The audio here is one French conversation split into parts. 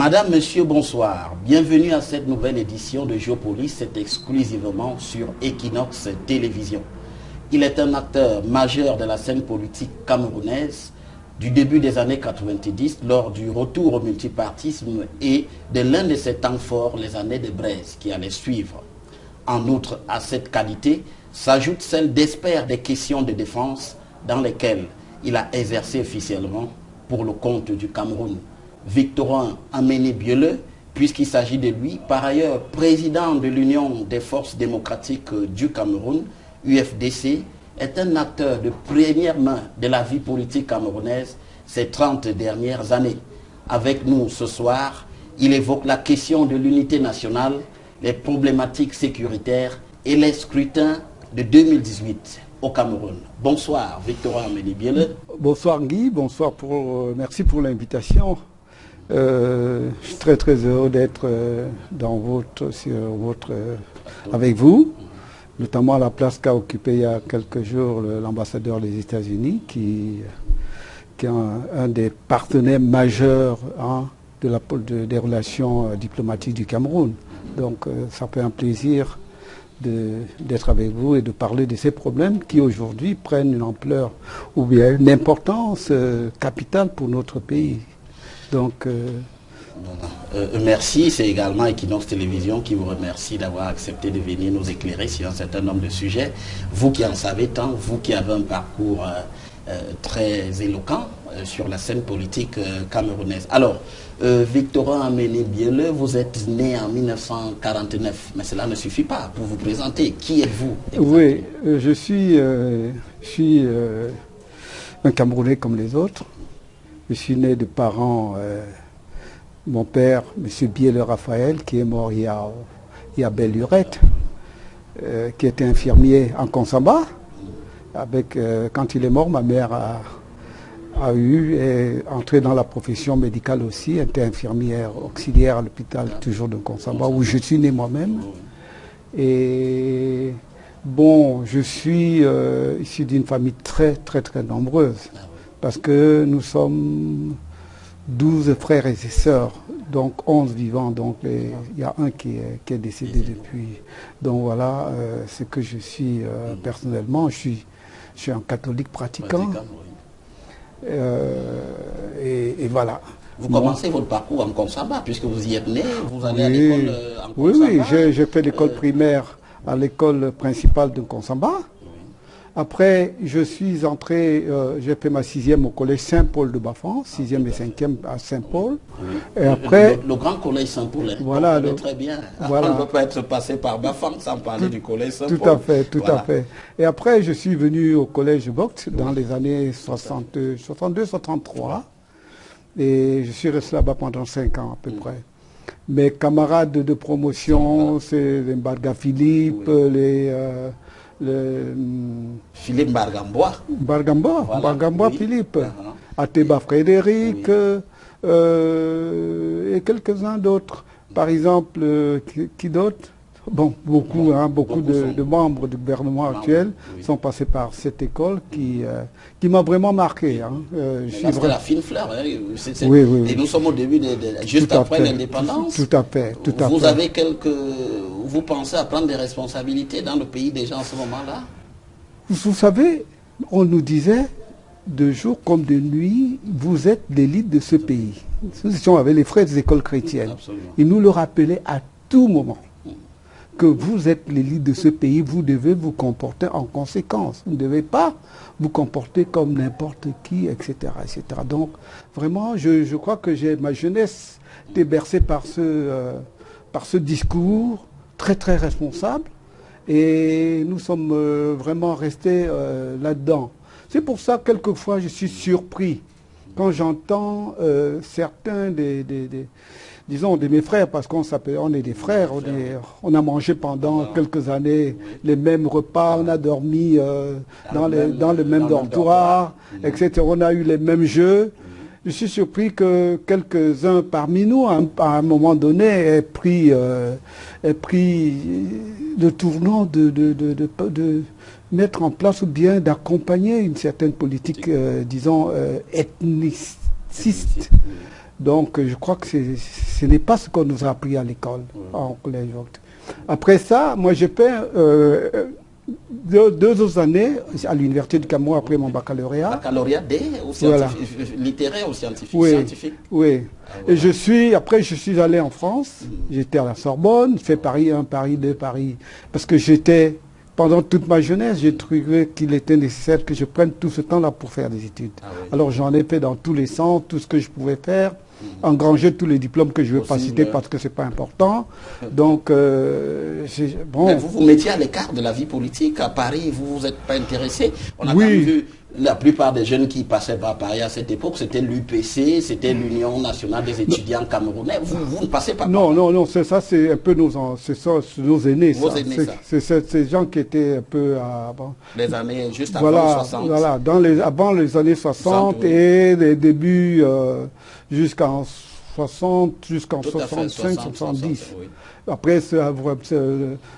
Madame, Monsieur, bonsoir. Bienvenue à cette nouvelle édition de Géopolis, c'est exclusivement sur Equinox Télévision. Il est un acteur majeur de la scène politique camerounaise du début des années 90 lors du retour au multipartisme et de l'un de ses temps forts, les années de Braise, qui allaient suivre. En outre, à cette qualité s'ajoute celle d'expert des questions de défense dans lesquelles il a exercé officiellement pour le compte du Cameroun. Victorin Améné-Bielleux, puisqu'il s'agit de lui, par ailleurs président de l'Union des forces démocratiques du Cameroun, UFDC, est un acteur de première main de la vie politique camerounaise ces 30 dernières années. Avec nous ce soir, il évoque la question de l'unité nationale, les problématiques sécuritaires et les scrutins de 2018 au Cameroun. Bonsoir Victorin Améné-Bielleux. Bonsoir Guy, bonsoir, merci pour l'invitation. Je suis très heureux d'être avec vous, notamment à la place qu'a occupée il y a quelques jours l'ambassadeur des États-Unis, qui est un des partenaires majeurs des relations diplomatiques du Cameroun. Donc ça fait un plaisir d'être avec vous et de parler de ces problèmes qui aujourd'hui prennent une ampleur ou bien une importance capitale pour notre pays. Donc, merci, c'est également Equinox Télévision qui vous remercie d'avoir accepté de venir nous éclairer sur un certain nombre de sujets. Vous qui en savez tant, vous qui avez un parcours très éloquent sur la scène politique camerounaise. Alors, Victorin Améné-Bielleux, vous êtes né en 1949, mais cela ne suffit pas pour vous présenter. Qui êtes-vous? Oui, je suis un Camerounais comme les autres. Je suis né de parents, mon père, M. Bielleux Raphaël, qui est mort il y a belle lurette, qui était infirmier en Consamba. Quand il est mort, ma mère est entrée dans la profession médicale aussi, elle était infirmière auxiliaire à l'hôpital toujours de Consamba, où je suis né moi-même. Et bon, je suis issu d'une famille très nombreuse. Parce que nous sommes 12 frères et sœurs, donc 11 vivants, donc il y a un qui est décédé depuis. Donc voilà ce que je suis personnellement. Je suis un catholique pratiquant. Et voilà. Vous commencez votre parcours en Consamba, puisque vous y êtes né, vous allez à l'école en Consamba. Oui, j'ai fait l'école primaire à l'école principale de Consamba. Après, je suis entré, j'ai fait ma 6e au collège Saint-Paul de Bafan, 6e et 5e à Saint-Paul. Oui. Et après, le grand collège Saint-Paul, voilà, très bien. Voilà. On ne peut pas être passé par Bafan sans parler du collège Saint-Paul. Tout à fait, tout à fait. Et après, je suis venu au collège Vogt dans les années 62-63. Et je suis resté là-bas pendant 5 ans à peu près. Mes camarades de promotion, c'est les Mbarga Philippe, Philippe Mbargambois. Mbargambois oui. Philippe. Ateba Frédéric, et quelques-uns d'autres. Par exemple, qui d'autres? Bon, beaucoup de membres du gouvernement actuel sont passés par cette école qui m'a vraiment marqué. C'était la fine fleur. Oui. Et nous sommes au début, juste après l'indépendance. Tout à fait. Vous avez vous pensez à prendre des responsabilités dans le pays déjà en ce moment-là? Vous savez, on nous disait de jour comme de nuit, vous êtes l'élite de ce pays. Nous étions avec les frères des écoles chrétiennes. Absolument. Ils nous le rappelaient à tout moment. Que vous êtes l'élite de ce pays, vous devez vous comporter en conséquence. Vous ne devez pas vous comporter comme n'importe qui, etc., etc. Donc, vraiment, je crois que ma jeunesse était bercée par ce discours très responsable. Et nous sommes vraiment restés là-dedans. C'est pour ça, quelquefois, je suis surpris quand j'entends certains disons, de mes frères, parce on est des frères, on a mangé pendant quelques années les mêmes repas, on a dormi dans le même dortoir, etc. On a eu les mêmes jeux. Je suis surpris que quelques-uns parmi nous, à un moment donné, aient pris le tournant de mettre en place ou bien d'accompagner une certaine politique, disons, ethniciste. Donc je crois que ce n'est pas ce qu'on nous a appris à l'école, en collège. Après ça, moi j'ai fait 2 autres années à l'Université du Cameroun après mon baccalauréat. Baccalauréat ou littéraire ou scientifique? Oui, Scientifique. oui. Et après je suis allé en France, j'étais à la Sorbonne, fait Paris 1, Paris 2, Paris. Parce que pendant toute ma jeunesse, j'ai trouvé qu'il était nécessaire que je prenne tout ce temps-là pour faire des études. Alors j'en ai fait dans tous les sens, tout ce que je pouvais faire. Engranger tous les diplômes que je ne veux pas citer parce que ce n'est pas important. Donc, bon. Mais vous vous mettiez à l'écart de la vie politique. À Paris, vous ne vous êtes pas intéressé. On a vu la plupart des jeunes qui passaient par Paris à cette époque, c'était l'UPC, c'était l'Union nationale des étudiants camerounais. Vous ne passez pas par là. Non, c'est ça, c'est un peu nos aînés. C'est ces gens qui étaient un peu les années juste avant 60. Voilà, avant les années 60 et les débuts jusqu'en 65, 70. Oui. Après,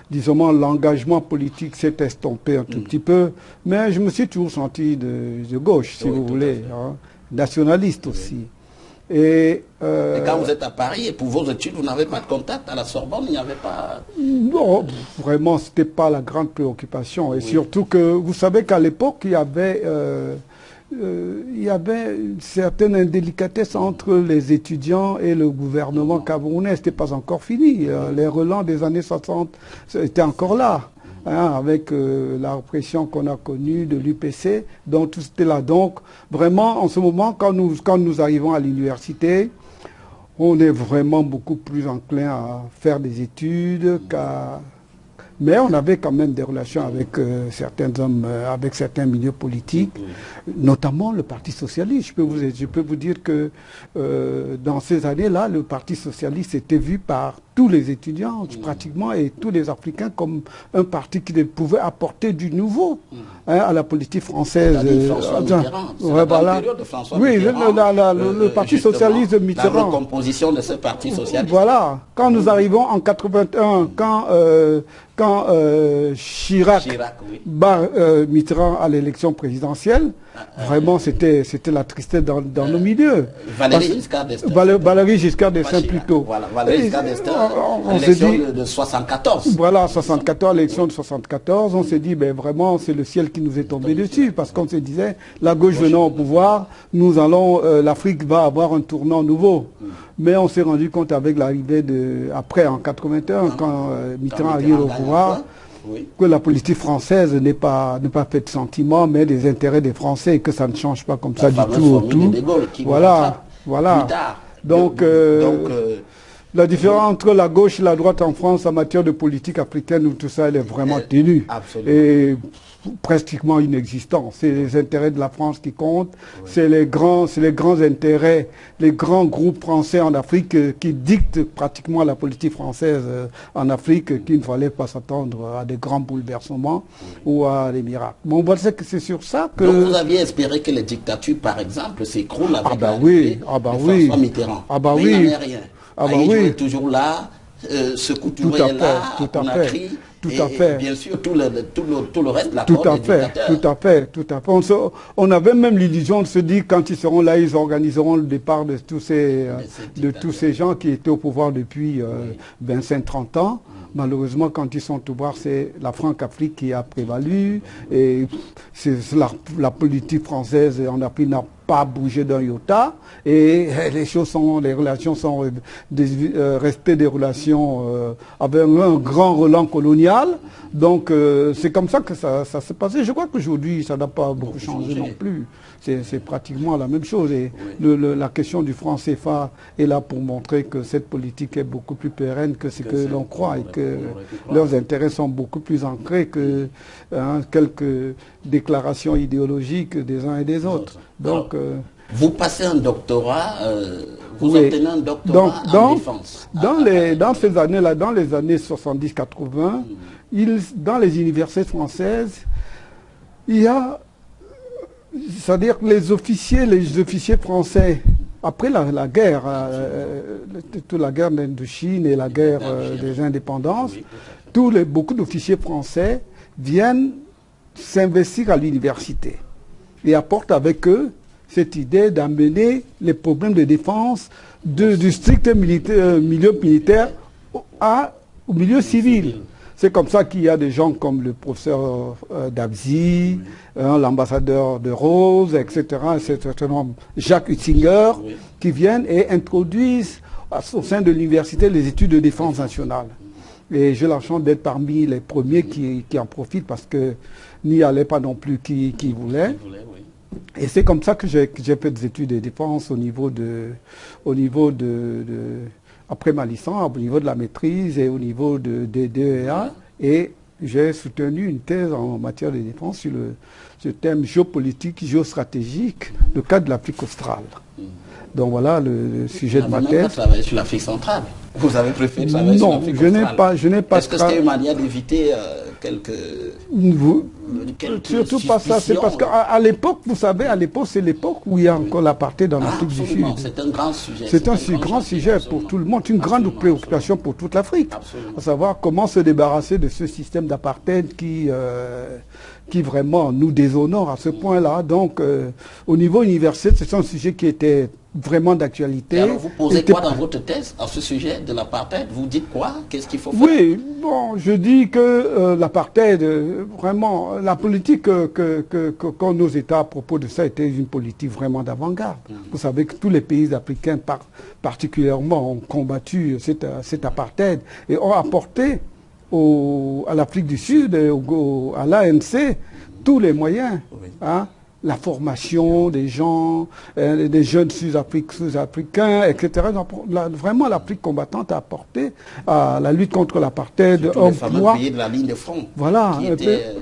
disons, l'engagement politique s'est estompé un tout petit peu, mais je me suis toujours senti de gauche, si vous voulez, nationaliste aussi. Et quand vous êtes à Paris, et pour vos études, vous n'avez pas de contact à la Sorbonne, il n'y avait pas... Non, vraiment, ce n'était pas la grande préoccupation. Et surtout que, vous savez qu'à l'époque, il y avait une certaine indélicatesse entre les étudiants et le gouvernement camerounais. Ce n'était pas encore fini. Les relents des années 60 étaient encore là, avec la répression qu'on a connue de l'UPC. Donc tout était là. Donc vraiment, en ce moment, quand nous arrivons à l'université, on est vraiment beaucoup plus enclin à faire des études qu'à... Mais on avait quand même des relations avec certains hommes, avec certains milieux politiques, notamment le Parti socialiste. Je peux vous dire que dans ces années-là, le Parti socialiste était vu par tous les étudiants, pratiquement, et tous les Africains comme un parti qui pouvait apporter du nouveau à la politique française. François Mitterrand. Voilà. Oui, le Parti socialiste de Mitterrand. La recomposition de ce Parti socialiste. Voilà. Quand nous arrivons en 81, quand Chirac bat Mitterrand à l'élection présidentielle, vraiment c'était la tristesse dans nos milieux. Valéry Giscard d'Estaing. Valéry Giscard d'Estaing plutôt. Voilà, Valéry Giscard d'Estaing, l'élection de 74. Voilà, 74, l'élection de 74, on s'est dit, ben vraiment, c'est le ciel qui nous est tombé dessus, parce qu'on se disait, la gauche venant au pouvoir, l'Afrique va avoir un tournant nouveau. Mais on s'est rendu compte avec l'arrivée après en 81, quand Mitterrand arrive au pouvoir, que la politique française n'est pas faite de sentiments, mais des intérêts des Français, et que ça ne change pas comme ça du tout. Voilà. Donc, la différence entre la gauche et la droite en France en matière de politique africaine, tout ça, elle est vraiment ténue. Et pratiquement inexistant. C'est les intérêts de la France qui comptent. C'est les grands intérêts, les grands groupes français en Afrique qui dictent pratiquement la politique française en Afrique, qu'il ne fallait pas s'attendre à des grands bouleversements ou à des miracles. Bon, c'est sur ça que... Donc vous aviez espéré que les dictatures, par exemple, s'écroulent avec François Mitterrand. Mais il n'en est rien. Il est toujours là, ce couture est là, on a crié. Tout à fait. Bien sûr, tout le reste de la Tout à fait. On avait même l'illusion de se dire, quand ils seront là, ils organiseront le départ de tous ces gens qui étaient au pouvoir depuis 25-30 ans. Malheureusement, quand ils sont au pouvoir, c'est la Franc-Afrique qui a prévalu. Et la politique française en Afrique n'a pas bougé d'un iota. Et les relations sont restées des relations avec un grand relent colonial. Donc c'est comme ça que ça s'est passé. Je crois qu'aujourd'hui, ça n'a pas beaucoup changé non plus. C'est pratiquement la même chose. Et la question du franc CFA est là pour montrer que cette politique est beaucoup plus pérenne que ce que l'on croit et que leurs intérêts sont beaucoup plus ancrés que quelques déclarations idéologiques des uns et des autres. Donc, vous passez un doctorat, vous obtenez un doctorat en défense. Dans ces années-là, dans les années 70-80, dans les universités françaises, il y a... C'est-à-dire que les officiers français, après la guerre, toute la guerre d'Indochine et la guerre des indépendances, beaucoup d'officiers français viennent s'investir à l'université et apportent avec eux cette idée d'amener les problèmes de défense du strict milieu militaire au milieu civil. C'est comme ça qu'il y a des gens comme le professeur Dabzi, l'ambassadeur de Rose, etc., Jacques Hutzinger, qui viennent et introduisent au sein de l'université les études de défense nationale. Et j'ai la chance d'être parmi les premiers qui en profitent parce que n'y allait pas non plus qui voulait. Et c'est comme ça que j'ai fait des études de défense après ma licence, au niveau de la maîtrise et au niveau de DEA. Et j'ai soutenu une thèse en matière de défense sur le thème géopolitique, géostratégique, le cas de l'Afrique australe. Donc voilà le sujet de ma thèse. Vous n'avez pas travaillé sur l'Afrique centrale. Vous avez préféré travailler sur l'Afrique australe. Non, je n'ai pas. Est-ce que c'était une manière d'éviter quelques surtout pas ça, c'est parce qu'à l'époque, vous savez, c'est l'époque où il y a encore l'apartheid dans l'Afrique du Sud. C'est un grand sujet. C'est un grand sujet pour tout le monde, une grande préoccupation pour toute l'Afrique. À savoir comment se débarrasser de ce système d'apartheid qui vraiment nous déshonore à ce point-là. Donc, au niveau universel, c'est un sujet qui était vraiment d'actualité. Alors, vous posez quoi dans votre thèse à ce sujet de l'apartheid? Vous dites quoi? Qu'est-ce qu'il faut faire? Oui, bon, je dis que l'apartheid, vraiment, la politique que nos États à propos de ça était une politique vraiment d'avant-garde. Vous savez que tous les pays africains particulièrement ont combattu cet apartheid et ont apporté à l'Afrique du Sud, à l'ANC, tous les moyens. Hein, la formation des gens, des jeunes sud-africains, etc. Vraiment, l'Afrique combattante a apporté à la lutte contre l'apartheid un poids. Pays de la ligne de front. Voilà,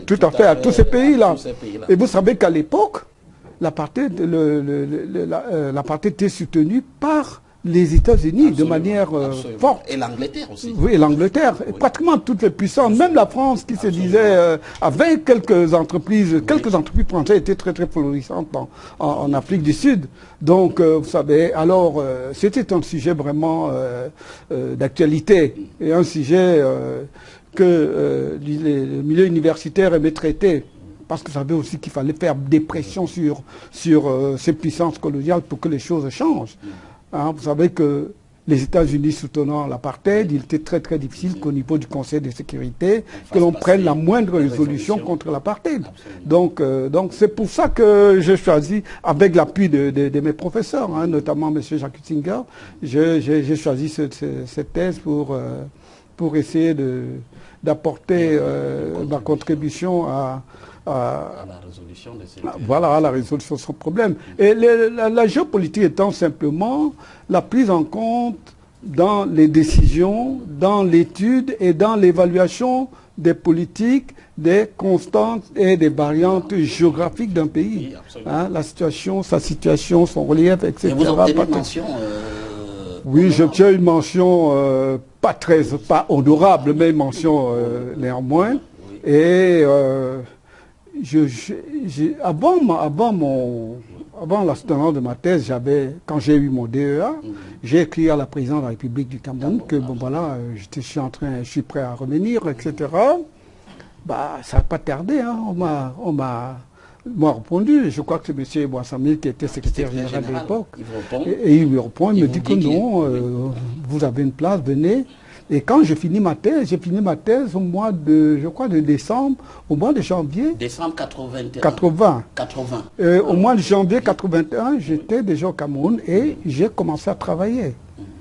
tout à fait, à tous ces pays-là. Et vous savez qu'à l'époque, l'apartheid était soutenu par les États-Unis de manière forte. Et l'Angleterre aussi. Oui, et l'Angleterre. Oui. Pratiquement toutes les puissances, même la France qui se disait, avec quelques entreprises françaises étaient très très florissantes en Afrique du Sud. Donc, vous savez, alors, c'était un sujet vraiment d'actualité et un sujet que le milieu universitaire aimait traiter. Parce que vous savez aussi qu'il fallait faire des pressions sur ces puissances coloniales pour que les choses changent. Hein, vous savez que les États-Unis soutenant l'apartheid, il était très très difficile qu'au niveau du Conseil de sécurité, que l'on prenne la moindre résolution contre l'apartheid. Donc c'est pour ça que j'ai choisi, avec l'appui de mes professeurs, hein, notamment M. Jacques Hutzinger, j'ai choisi cette thèse pour essayer d'apporter ma contribution à la résolution de ces voilà, à la résolution de son problème. Et la géopolitique étant simplement la prise en compte dans les décisions, dans l'étude et dans l'évaluation des politiques, des constantes et des variantes géographiques d'un pays. Oui, hein, sa situation, son relief, etc. Et vous obtenez une mention oui, j'obtiens une mention pas honorable, mais une mention néanmoins. Oui. Et avant la soutenance de ma thèse, quand j'ai eu mon DEA, j'ai écrit à la présidente de la République du Cameroun que bon voilà, je suis prêt à revenir, etc. Bah, ça n'a pas tardé, hein. On m'a répondu. Je crois que c'est M. Boissamil qui était secrétaire général de l'époque. Et il me répond, il me dit que non, vous avez une place, venez. Et quand j'ai fini ma thèse au mois de, je crois, de décembre, au mois de janvier. Décembre 81. 80. Au mois de janvier 81, j'étais déjà au Cameroun et j'ai commencé à travailler.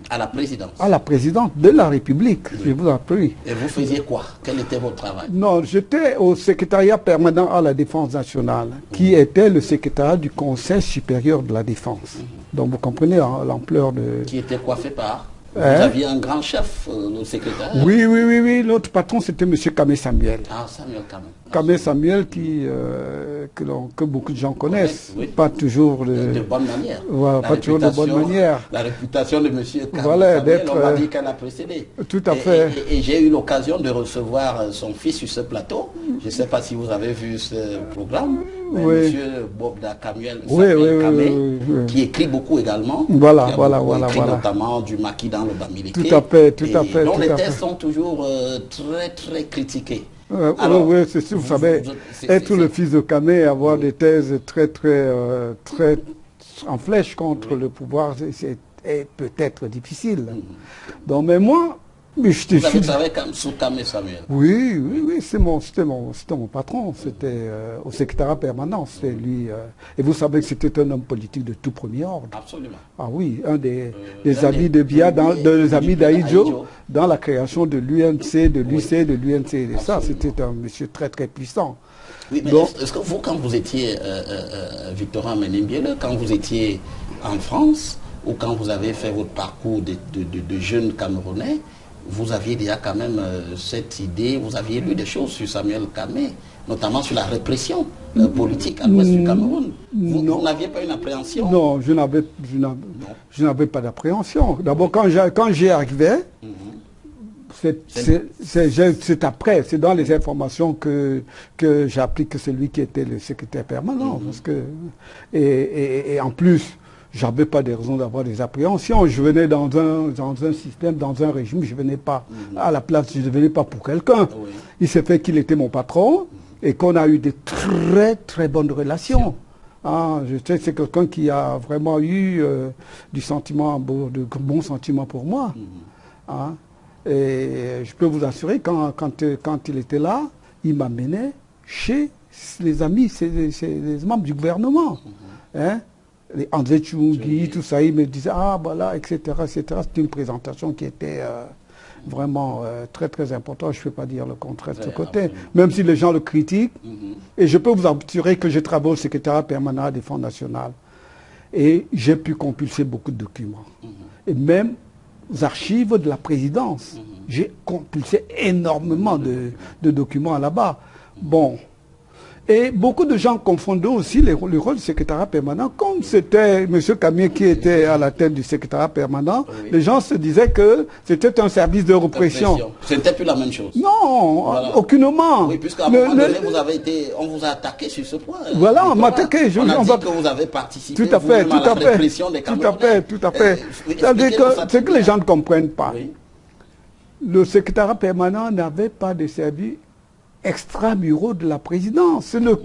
À la présidence. À la présidence de la République, oui. Je vous en prie. Et vous faisiez quoi? Quel était votre travail? Non, j'étais au secrétariat permanent à la défense nationale, qui était le secrétariat du Conseil supérieur de la défense. Donc vous comprenez l'ampleur de... Qui était coiffé par... Vous aviez un grand chef, le secrétaire? Oui. Notre patron, c'était M. Kamé Samuel. Ah, Samuel Kamé. Kamé Samuel, que beaucoup de gens connaissent. Oui. Pas toujours de bonne manière. Voilà, pas toujours de bonne manière. La réputation de M. Kamé Samuel, on m'a dit qu'elle a précédé. Tout à fait. Et j'ai eu l'occasion de recevoir son fils sur ce plateau. Je ne sais pas si vous avez vu ce programme. Oui. M. Bobda Kamé, qui écrit beaucoup également. Voilà. Notamment du maquis dans le Bamileke. Tout à fait. Donc les thèses sont toujours très très critiquées. Oui, c'est sûr, vous savez, être le fils de Kamé, avoir des thèses très en flèche contre le pouvoir est peut-être difficile. Donc, mais moi, mais vous avez travaillé sous Kamé Samuel. Oui, c'était mon patron, c'était au secrétariat permanent, c'était lui. Et vous savez que c'était un homme politique de tout premier ordre. Absolument. Ah oui, un des amis de Biya, des amis d'Aïdjo, dans la création de l'UNC, de l'UC, de l'UNC. Et ça, c'était un monsieur très très puissant. Oui, mais est-ce que vous, quand vous étiez Victorin Menimbiele, quand vous étiez en France, ou quand vous avez fait votre parcours de jeune Camerounais, vous aviez déjà quand même cette idée, vous aviez lu des choses sur Samuel Kamé, notamment sur la répression politique à l'ouest du Cameroun. Vous n'aviez pas une appréhension? Non, je n'avais pas d'appréhension. D'abord, quand j'y arrivais, c'est après, c'est dans les informations que j'ai appris que c'est lui qui était le secrétaire permanent. Parce que, et en plus, j'avais pas de raison d'avoir des appréhensions. Je venais dans un système, dans un régime, je venais pas à la place, je ne venais pas pour quelqu'un. Oui. Il s'est fait qu'il était mon patron et qu'on a eu de très très bonnes relations. Ah, je sais que c'est quelqu'un qui a vraiment eu de bons sentiments pour moi. Ah, et je peux vous assurer, quand il était là, il m'amenait chez les amis, les membres du gouvernement. Hein? Les André Tchougui, tout ça, il me disait, ah voilà, etc., etc. C'était une présentation qui était vraiment très très importante. Je ne peux pas dire le contraire de ce côté, absolument. Même si les gens le critiquent. Et je peux vous assurer que j'ai travaillé au secrétariat permanent à la Défense nationale. Et j'ai pu compulser beaucoup de documents. Et même aux archives de la présidence. J'ai compulsé énormément de documents là-bas. Bon. Et beaucoup de gens confondaient aussi le rôle du secrétariat permanent. Comme c'était M. Kamé qui était à la tête du secrétariat permanent, les gens se disaient que c'était un service de répression. Ce n'était plus la même chose. Non, voilà. Aucunement. Oui, puisqu'à un moment donné, on vous a attaqué sur ce point. Voilà, on m'a attaqué. On a dit que vous avez participé tout à fait, à la répression des Camerounais. Tout à fait. C'est-à-dire que ce que les gens ne comprennent pas. Oui. Le secrétariat permanent n'avait pas de service extramuraux de la présidence. C'est le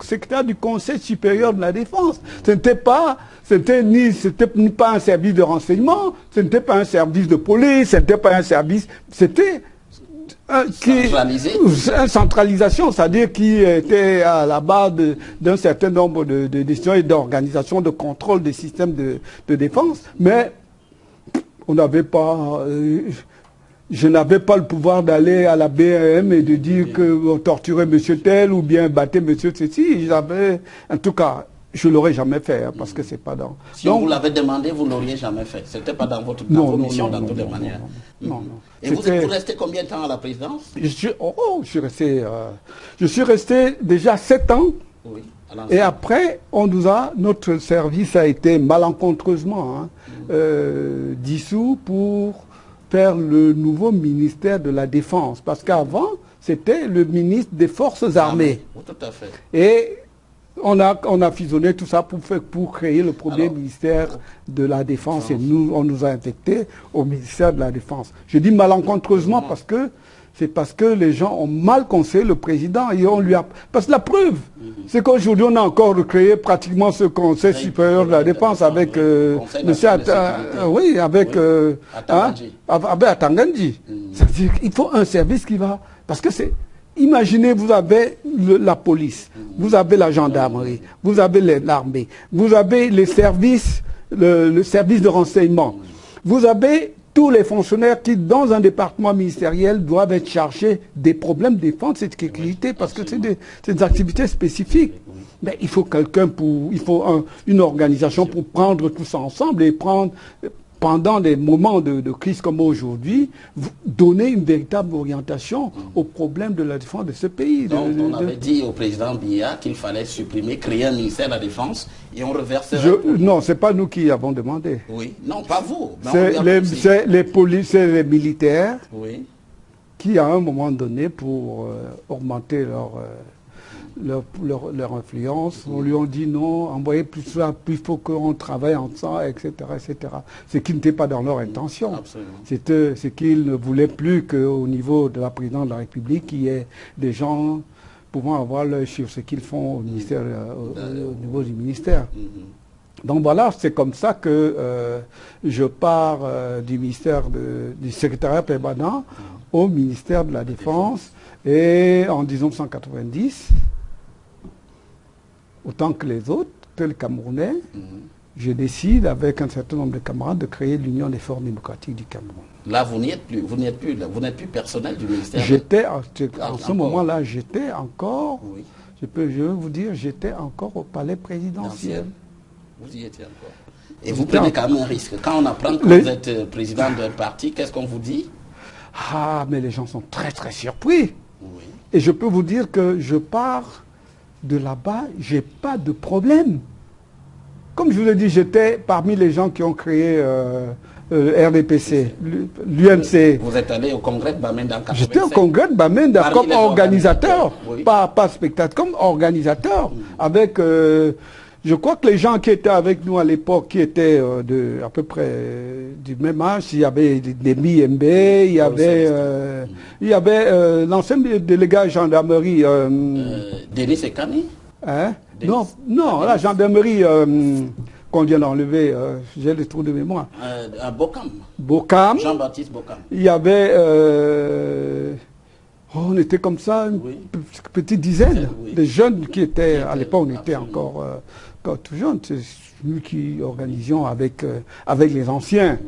secrétaire du Conseil supérieur de la défense. C'était pas un service de renseignement, ce n'était pas un service de police, ce n'était pas un service, c'était une centralisation, c'est-à-dire qui était à la base d'un certain nombre de décisions et d'organisations de contrôle des systèmes de défense, mais on n'avait pas... je n'avais pas le pouvoir d'aller à la BRM et de dire que torturer monsieur tel ou bien battre monsieur ceci. En tout cas, je ne l'aurais jamais fait, hein, parce que c'est pas dans... Si on vous l'avait demandé, vous ne l'auriez jamais fait. Ce n'était pas dans vos missions, dans toutes les manières. Non. Et vous restez combien de temps à la présidence? Je suis resté déjà 7 ans. Oui. Et après, notre service a été malencontreusement dissous pour faire le nouveau ministère de la Défense. Parce qu'avant, c'était le ministre des Forces armées. Tout à fait. Et on a fusionné tout ça pour créer le premier ministère de la Défense. Et on nous a infectés au ministère de la Défense. Je dis malencontreusement parce que les gens ont mal conseillé le président et on lui a... Parce que la preuve, c'est qu'aujourd'hui, on a encore recréé pratiquement ce Conseil supérieur de la défense avec monsieur Atangandji. C'est-à-dire qu'il faut un service qui va... Parce que c'est... Imaginez, vous avez la police, vous avez la gendarmerie, vous avez l'armée, vous avez les services, le service de renseignement, vous avez tous les fonctionnaires qui, dans un département ministériel, doivent être chargés des problèmes de défense et de sécurité parce que c'est des activités spécifiques. Mais il faut une organisation pour prendre tout ça ensemble et pendant des moments de crise comme aujourd'hui, donner une véritable orientation aux problèmes de la défense de ce pays. Donc on avait dit au président Biya qu'il fallait créer un ministère de la Défense et on reverserait... Non, ce n'est pas nous qui avons demandé. Oui, non, pas vous. C'est les militaires qui, à un moment donné, pour augmenter leur influence, on lui a dit non, envoyez plus ça, plus il faut qu'on travaille ensemble, etc., etc. Ce qui n'était pas dans leur intention. C'est qu'ils ne voulaient plus qu'au niveau de la présidence de la République, il y ait des gens pouvant avoir l'œil sur ce qu'ils font au ministère, au niveau du ministère. Donc voilà, c'est comme ça que je pars du ministère du secrétariat permanent au ministère de la Défense. Et en 1990, autant que les autres, que les Camerounais, je décide avec un certain nombre de camarades de créer l'Union des forces démocratiques du Cameroun. Là, vous n'y êtes plus, vous n'êtes plus personnel du ministère. J'étais, en ce moment-là, j'étais encore, oui. je veux vous dire, j'étais encore au palais présidentiel. Vous y étiez encore. Et vous prenez quand même un risque. Quand on apprend que vous êtes président d'un parti, qu'est-ce qu'on vous dit? Ah, mais les gens sont très très surpris. Oui. Et je peux vous dire que je pars de là-bas, j'ai pas de problème. Comme je vous l'ai dit, j'étais parmi les gens qui ont créé RDPC, l'UNC. Vous êtes allé au congrès de Bamenda en 1985. J'étais au congrès de Bamenda comme organisateur, oui. pas spectateur, comme organisateur, avec... je crois que les gens qui étaient avec nous à l'époque, qui étaient à peu près du même âge, il y avait Demi Mb, il y avait l'ancien délégué gendarmerie. Denis Sekani. Hein? Non, la gendarmerie qu'on vient d'enlever, j'ai le trou de mémoire. À Bokam. Bokam. Jean-Baptiste Bokam. Il y avait... on était comme ça, une petite dizaine de jeunes qui étaient, à l'époque on était encore tout jeunes, c'est nous qui organisions avec les anciens,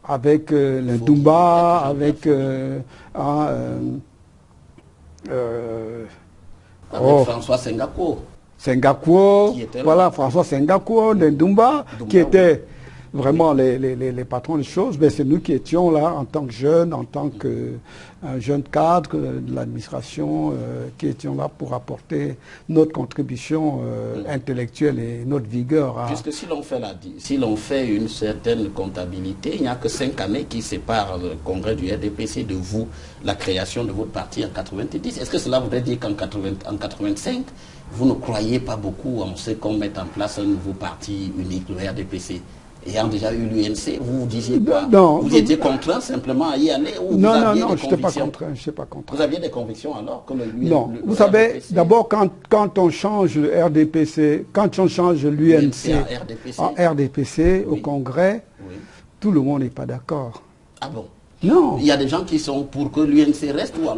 avec l'Indumba, avec François Sengako. Voilà, François Sengako, l'Indumba, qui était vraiment les patrons des choses, mais c'est nous qui étions là en tant que jeunes, en tant que jeunes cadres de l'administration, qui étions là pour apporter notre contribution intellectuelle et notre vigueur. Puisque si l'on fait une certaine comptabilité, il n'y a que 5 années qui séparent le congrès du RDPC de vous, la création de votre parti en 90. Est-ce que cela voudrait dire qu'en 85, vous ne croyez pas beaucoup en ce qu'on mette en place un nouveau parti unique, le RDPC? Ayant déjà eu l'UNC, vous disiez quoi? Vous étiez contraint simplement à y aller ou non, je n'étais pas contraint. Vous aviez des convictions alors que non, vous savez, d'abord quand on change le RDPC, quand on change l'UNC en RDPC au Congrès, tout le monde n'est pas d'accord. Ah bon? Non. Il y a des gens qui sont pour que l'UNC reste ou alors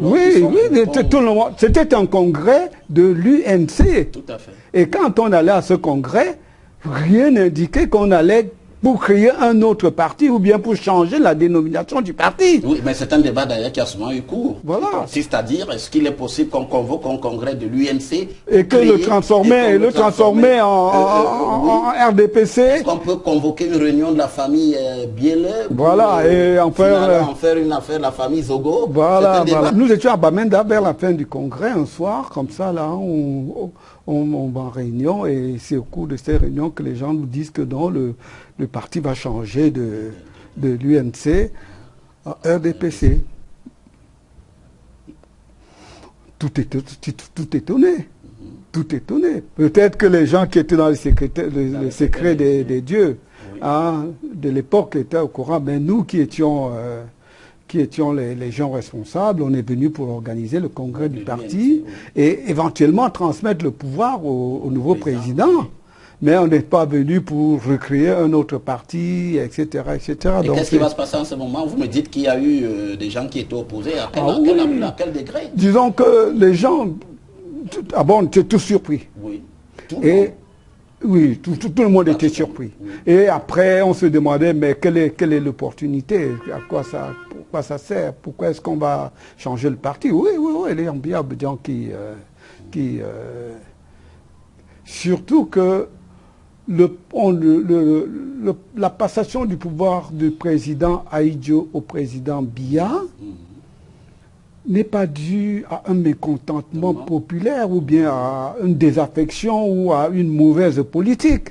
tout le monde. C'était un congrès de l'UNC. Tout à fait. Et quand on allait à ce congrès, rien n'indiquait qu'on allait pour créer un autre parti ou bien pour changer la dénomination du parti. Oui, mais c'est un débat d'ailleurs qui a souvent eu cours. Voilà. C'est-à-dire, est-ce qu'il est possible qu'on convoque un congrès de l'UNC et que le transformer en RDPC? Est-ce qu'on peut convoquer une réunion de la famille Biele? Voilà, et en faire une affaire de la famille Zogo? Voilà. Nous étions à Bamenda vers la fin du congrès, un soir, comme ça, là, on va en réunion, et c'est au cours de ces réunions que les gens nous disent que non, le parti va changer de l'UNC à RDPC. Tout étonné. Tout étonné. Peut-être que les gens qui étaient dans les secrets des dieux de l'époque étaient au courant, mais nous qui étions les gens responsables, on est venus pour organiser le congrès du parti et éventuellement transmettre le pouvoir au nouveau président. Mais on n'est pas venu pour recréer un autre parti, etc. etc. Et qu'est-ce qui va se passer en ce moment? Vous me dites qu'il y a eu des gens qui étaient opposés. À quel degré? Disons que les gens... on était tous surpris. Oui. Tout le monde était surpris. Oui. Et après, on se demandait, mais quelle est l'opportunité? Pourquoi ça sert? Pourquoi est-ce qu'on va changer le parti? Oui, il y a bien des gens qui surtout que la passation du pouvoir du président Ahidjo au président Biya n'est pas due à un mécontentement populaire ou bien à une désaffection ou à une mauvaise politique.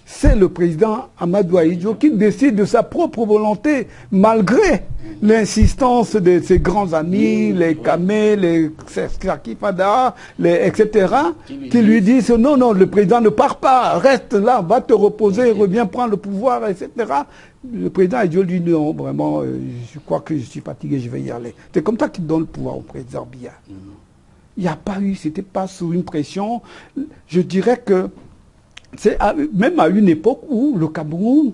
C'est le président Amadou Ahidjo qui décide de sa propre volonté, malgré l'insistance de ses grands amis, les Kamé, les Saki Fada, etc., qui lui disent non, le président ne part pas, reste là, va te reposer, reviens prendre le pouvoir, etc. Le président Ahidjo dit non, vraiment, je crois que je suis fatigué, je vais y aller. C'est comme ça qu'il donne le pouvoir au président Biya. Il n'y a pas eu, c'était pas sous une pression. Je dirais que même à une époque où le Cameroun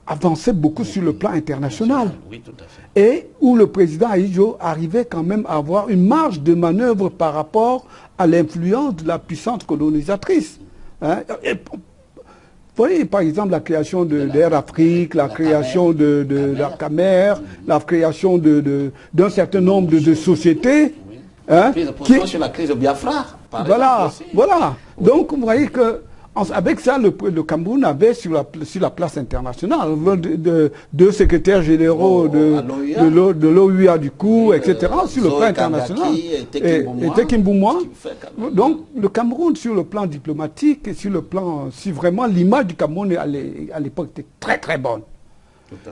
avançait beaucoup sur le plan international. Oui, tout à fait. Et où le président Ahidjo arrivait quand même à avoir une marge de manœuvre par rapport à l'influence de la puissance colonisatrice. Hein? Vous voyez, par exemple, la création d'Air Afrique, la création de la Camer, la création d'un certain nombre de sociétés. Oui. Hein, sur la crise de Biafra, par voilà, exemple, voilà. Oui. Donc, vous voyez que avec ça, le Cameroun avait sur la place internationale deux secrétaires généraux de l'OUA du coup, etc., sur le plan international. Et Tekimboumoua. Donc, le Cameroun, sur le plan diplomatique, et sur le plan, si vraiment l'image du Cameroun à l'époque était très très bonne.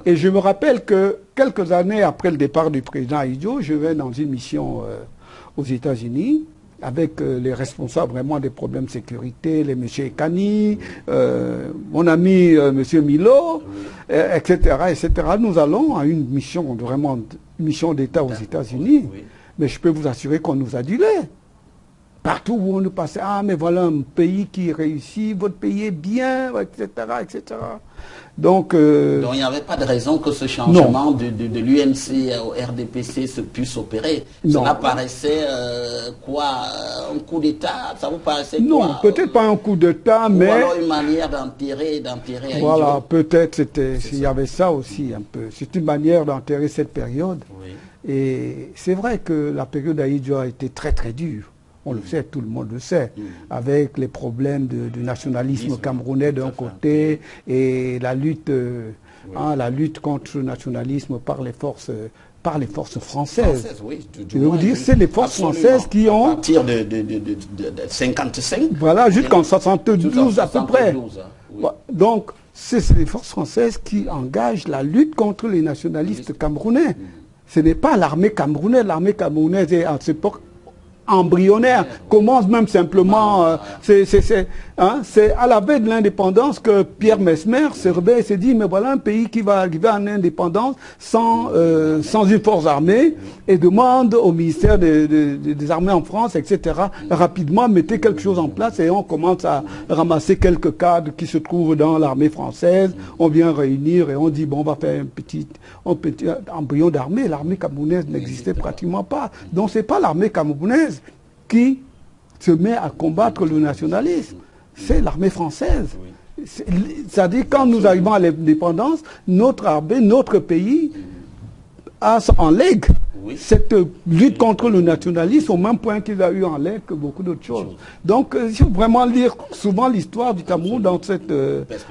Et je me rappelle que quelques années après le départ du président Ahidjo, je vais dans une mission aux États-Unis, avec les responsables vraiment des problèmes de sécurité, les M. Ekani, mon ami M. Milo, etc., etc. Nous allons à une mission, vraiment, une mission d'État aux États-Unis. Oui. Mais je peux vous assurer qu'on nous adulait. Partout où on nous passait, ah mais voilà un pays qui réussit, votre pays est bien, etc., etc. Donc il n'y avait pas de raison que ce changement de l'UNC au RDPC puisse opérer. Non. Cela paraissait un coup d'État, ça vous paraissait non, quoi? Peut-être pas un coup d'État, mais... Ou alors une manière d'enterrer Voilà, peut-être il y avait ça aussi un peu. C'est une manière d'enterrer cette période. Oui. Et c'est vrai que la période d'Ahidjo a été très très dure. On le sait, tout le monde le sait, avec les problèmes du nationalisme camerounais d'un côté et la lutte contre le nationalisme par les forces françaises. Oui, je veux vous dire, c'est les forces françaises qui ont... À partir de 55. Voilà, jusqu'en 72 à peu près. Oui. Donc, c'est les forces françaises qui engagent la lutte contre les nationalistes camerounais. Ce n'est pas l'armée camerounaise. L'armée camerounaise est à cette époque embryonnaire, commence même simplement, c'est à la veille de l'indépendance que Pierre Messmer se réveille et se dit, mais voilà un pays qui va arriver en indépendance sans une force armée, et demande au ministère des armées en France, etc., rapidement mettez quelque chose en place, et on commence à ramasser quelques cadres qui se trouvent dans l'armée française, on vient réunir et on dit, bon, on va faire un petit embryon d'armée. L'armée camerounaise n'existait pratiquement pas. Donc c'est pas l'armée camerounaise qui se met à combattre le nationalisme. C'est l'armée française. C'est-à-dire, quand nous arrivons à l'indépendance, notre armée, notre pays, a en legs cette lutte contre le nationalisme au même point qu'il a eu en legs que beaucoup d'autres choses. Donc, il faut vraiment lire souvent l'histoire du Cameroun dans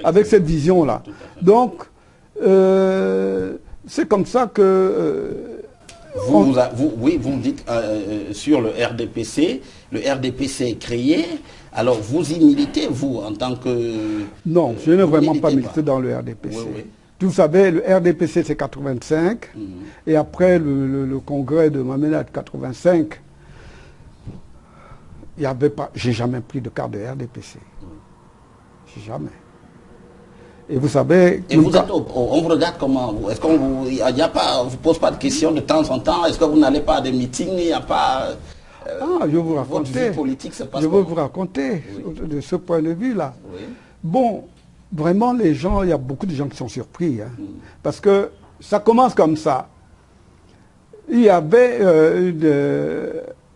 avec cette vision-là. Donc, c'est comme ça que... Vous me dites sur le RDPC est créé, alors vous y militez, vous, en tant que... Non, je n'ai vraiment pas milité dans le RDPC. Oui. Vous savez, le RDPC c'est 85, et après le congrès de Mamela de 85, il n'y avait pas... J'ai jamais pris de carte de RDPC. Jamais. Et vous savez... Et vous êtes, on vous regarde comment? Est-ce qu'on vous... vous pose pas de questions de temps en temps? Est-ce que vous n'allez pas à des meetings? Il n'y a pas... je vais vous raconter. Votre vie politique se passe Je vais vous raconter de ce point de vue-là. Oui. Bon, vraiment, les gens, il y a beaucoup de gens qui sont surpris. Hein, parce que ça commence comme ça. Il y avait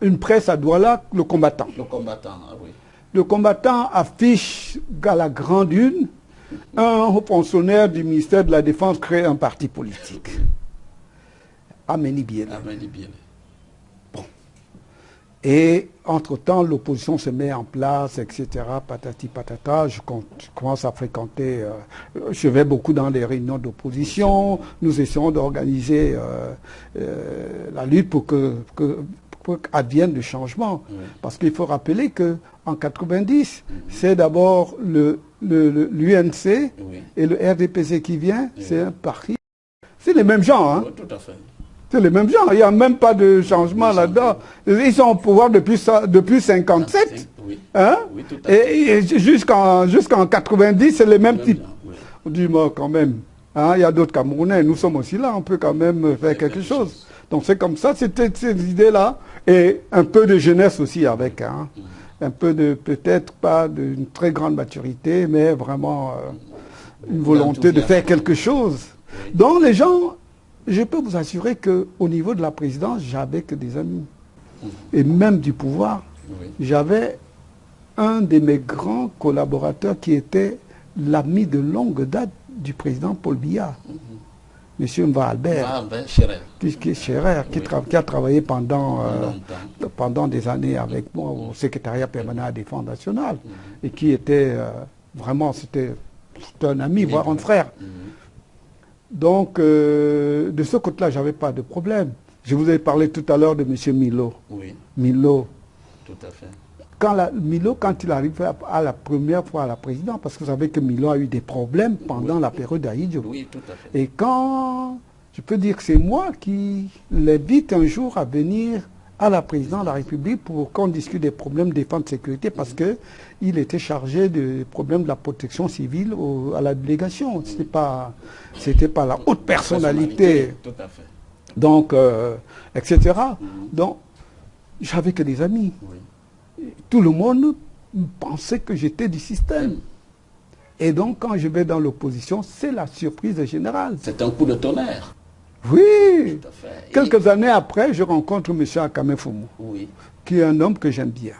une presse à Douala, le combattant. Le combattant, oui. Le combattant affiche à la grande une un haut fonctionnaire du ministère de la Défense crée un parti politique. Amélie Biélé. Bon. Et entre-temps, l'opposition se met en place, etc. Patati patata. Je commence à fréquenter, je vais beaucoup dans les réunions d'opposition. Nous essayons d'organiser la lutte pour qu'advienne le changement. Parce qu'il faut rappeler qu'en 90, c'est d'abord l'UNC et le RDPC qui vient, c'est un parti. C'est les mêmes gens, hein. Tout à fait. C'est les mêmes gens, il n'y a même pas de changement là-dedans. Ils sont au pouvoir depuis 57. Hein? Oui, tout à fait. Et jusqu'en 90, c'est les mêmes types. Dis-moi quand même. Hein? Il y a d'autres Camerounais, nous sommes aussi là, on peut quand même faire quelque chose. Donc c'est comme ça, c'était ces idées-là. Et un peu de jeunesse aussi avec. Hein? un peu de, peut-être pas d'une très grande maturité, mais vraiment une volonté de faire quelque chose. Oui. Donc les gens, je peux vous assurer qu'au niveau de la présidence, j'avais que des amis. Et même du pouvoir, Oui. j'avais un de mes grands collaborateurs qui était l'ami de longue date du président Paul Biya, Monsieur Mva Albert, Scherer. qui est Scherer, Oui. qui a travaillé pendant des années Mm-hmm. avec moi au secrétariat permanent à la Défense nationale, et qui était vraiment, c'était un ami, voire un frère. Donc, de ce côté-là, je n'avais pas de problème. Je vous ai parlé tout à l'heure de M. Milo. Oui, Milo. tout à fait. Milo, quand il arrive à la première fois à la présidence, parce que vous savez que Milo a eu des problèmes pendant la période d'Aïdjo. Oui, tout à fait. Et quand, je peux dire que c'est moi qui l'invite un jour à venir à la présidence de la République pour qu'on discute des problèmes de défense-sécurité, parce qu'il était chargé des problèmes de la protection civile à la délégation. C'était pas la haute personnalité. Tout à fait. Donc, etc. Donc, j'avais que des amis. Oui. Tout le monde pensait que j'étais du système. Et donc, quand je vais dans l'opposition, c'est la surprise générale. C'est un coup de tonnerre. Oui. Tout à fait. Quelques années après, je rencontre M. Akame Foumou, Oui. qui est un homme que j'aime bien,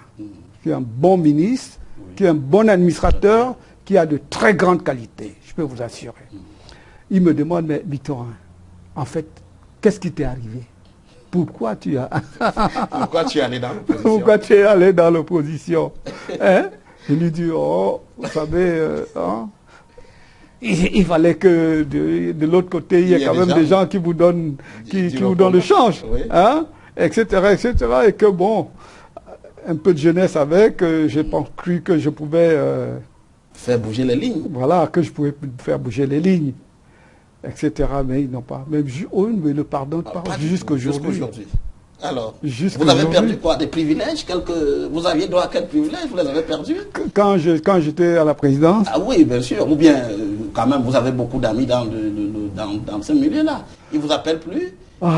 qui est un bon ministre, qui est un bon administrateur, qui a de très grandes qualités, je peux vous assurer. Il me demande, mais Victorin, en fait, qu'est-ce qui t'est arrivé? Pourquoi tu es allé dans l'opposition? Pourquoi tu es allé dans l'opposition? Hein? Je lui dis, oh, vous savez, hein? Il fallait que de l'autre côté, il y ait quand même des gens qui vous donnent, qui vous donnent le change, oui. hein? Etc., etc. Et que bon, un peu de jeunesse avec, j'ai cru que je pouvais... faire bouger les lignes. Voilà, que je pouvais faire bouger les lignes, etc. Mais ils n'ont pas. Même eux ne me le pardonnent pas jusqu'aujourd'hui. Alors, vous avez perdu quoi? Des privilèges? Vous aviez droit à quels privilèges? Vous les avez perdus? Quand j'étais à la présidence? Ah oui, bien sûr. Ou bien, quand même, vous avez beaucoup d'amis dans ce milieu-là. Ils ne vous appellent plus? Ils